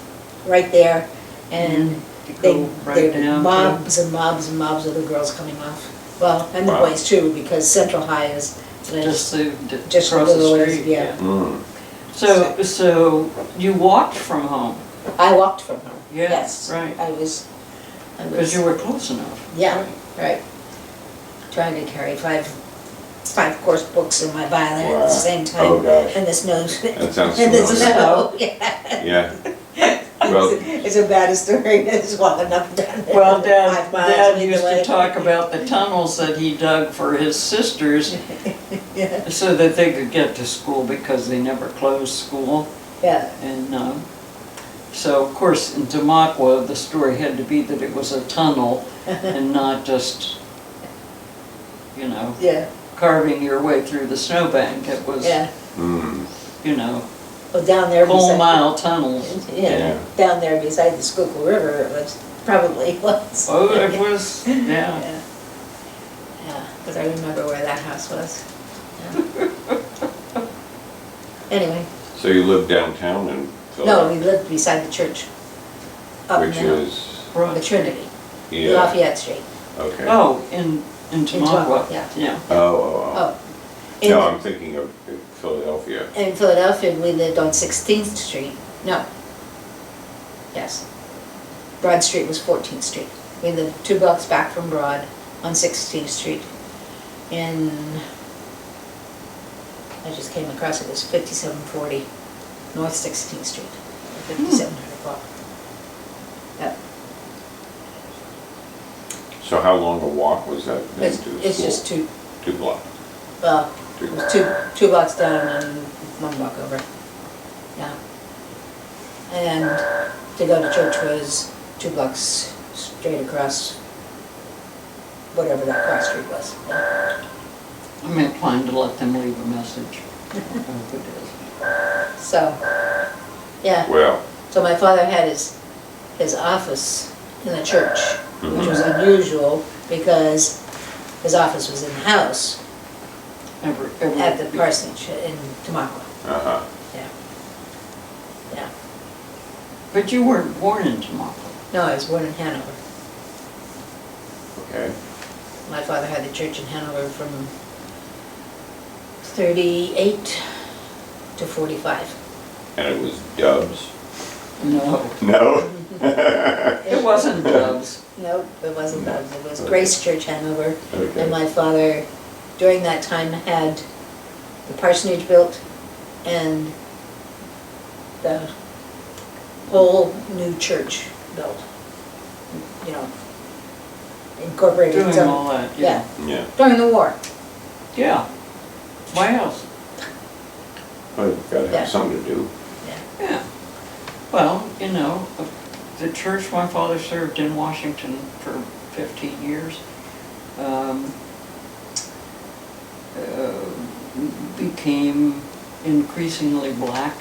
Speaker 1: right there, and
Speaker 2: You
Speaker 1: they,
Speaker 2: go right
Speaker 1: there
Speaker 2: down
Speaker 1: were
Speaker 2: to-
Speaker 1: mobs and mobs and mobs of the girls coming off. Well, and the
Speaker 3: Wow.
Speaker 1: boys too, because Central High is
Speaker 2: Just the,
Speaker 1: just
Speaker 2: across
Speaker 1: a little
Speaker 2: the
Speaker 1: ways,
Speaker 2: street.
Speaker 1: yeah.
Speaker 3: Mm.
Speaker 2: So you walked from home,
Speaker 1: I walked from home.
Speaker 2: Yes,
Speaker 1: Yes,
Speaker 2: right.
Speaker 1: I was.
Speaker 2: because you were close enough.
Speaker 1: Yeah, right. Trying to carry five course books in my violin at
Speaker 3: Wow.
Speaker 1: the same time.
Speaker 3: Oh, gosh.
Speaker 1: And the snow.
Speaker 3: That sounds
Speaker 1: And the
Speaker 3: familiar.
Speaker 1: snow, yeah.
Speaker 3: Yeah. Well,
Speaker 1: It's a bad story, it's walking up and down there.
Speaker 2: Well,
Speaker 1: 5 miles
Speaker 2: Dad
Speaker 1: either
Speaker 2: used
Speaker 1: way.
Speaker 2: to talk about the tunnels that he dug for his sisters
Speaker 1: Yeah,
Speaker 2: so that they could get to school because they never closed school.
Speaker 1: yeah,
Speaker 2: And so, of course, in Tamaqua, the story had to be that it was a tunnel and not just, you know,
Speaker 1: yeah,
Speaker 2: carving your way through the snowbank. It was,
Speaker 1: yeah.
Speaker 3: mm.
Speaker 2: you know,
Speaker 1: Well, down there
Speaker 2: whole
Speaker 1: beside.
Speaker 2: mile tunnels.
Speaker 1: Yeah,
Speaker 3: Yeah.
Speaker 1: down there beside the Schuylkill River, it was, probably was.
Speaker 2: Oh, it was, yeah.
Speaker 1: Yeah, yeah, because I remember where that house was. Yeah. Anyway,
Speaker 3: So you lived downtown in
Speaker 1: no,
Speaker 3: Philadelphia?
Speaker 1: we lived beside the church. Up in
Speaker 3: Which
Speaker 1: the hill.
Speaker 3: is,
Speaker 1: The Trinity,
Speaker 3: yeah,
Speaker 1: Lafayette Street.
Speaker 3: okay.
Speaker 2: Oh, in Tamaqua.
Speaker 1: Tamaqua, yeah.
Speaker 2: Yeah.
Speaker 3: Oh.
Speaker 1: Oh. In-
Speaker 3: No, I'm thinking of Philadelphia.
Speaker 1: In Philadelphia, we lived on 16th Street. No. Yes. Broad Street was 14th Street. We lived 2 blocks back from Broad on 16th Street. And I just came across it as 5740 North 16th Street, 5700 block. Yep.
Speaker 3: So how long a walk was that then
Speaker 1: It's,
Speaker 3: to
Speaker 1: it's
Speaker 3: school?
Speaker 1: just 2,
Speaker 3: 2 blocks.
Speaker 1: well,
Speaker 3: Two.
Speaker 1: it was two blocks down and 1 block over. Yeah. And to go to church was 2 blocks straight across whatever that cross street was. Yeah.
Speaker 2: I'm inclined to let them leave a message. I hope it is.
Speaker 1: So, yeah,
Speaker 3: Well,
Speaker 1: so my father had his office in the church, which was unusual because his office was in the house
Speaker 2: Every
Speaker 1: at the parsonage in Tamaqua.
Speaker 3: uh-huh.
Speaker 1: Yeah. Yeah.
Speaker 2: But you weren't born in Tamaqua.
Speaker 1: No, I was born in Hanover.
Speaker 3: Okay.
Speaker 1: My father had the church in Hanover from 38 to 45.
Speaker 3: And it was Dubs?
Speaker 2: No,
Speaker 3: No?
Speaker 2: it wasn't Dove's.
Speaker 1: Nope, it wasn't that. It was Grace Church Hanover.
Speaker 3: Okay.
Speaker 1: And my father, during that time, had the parsonage built and the whole new church built. You know, incorporated
Speaker 2: Doing
Speaker 1: some,
Speaker 2: all that,
Speaker 1: yeah,
Speaker 2: yeah.
Speaker 3: Yeah.
Speaker 1: during the war.
Speaker 2: Yeah. Why else?
Speaker 3: Well, you've got to
Speaker 1: Yeah.
Speaker 3: have something to do.
Speaker 2: Yeah. Well, you know, the church my father served in Washington for 15 years became increasingly black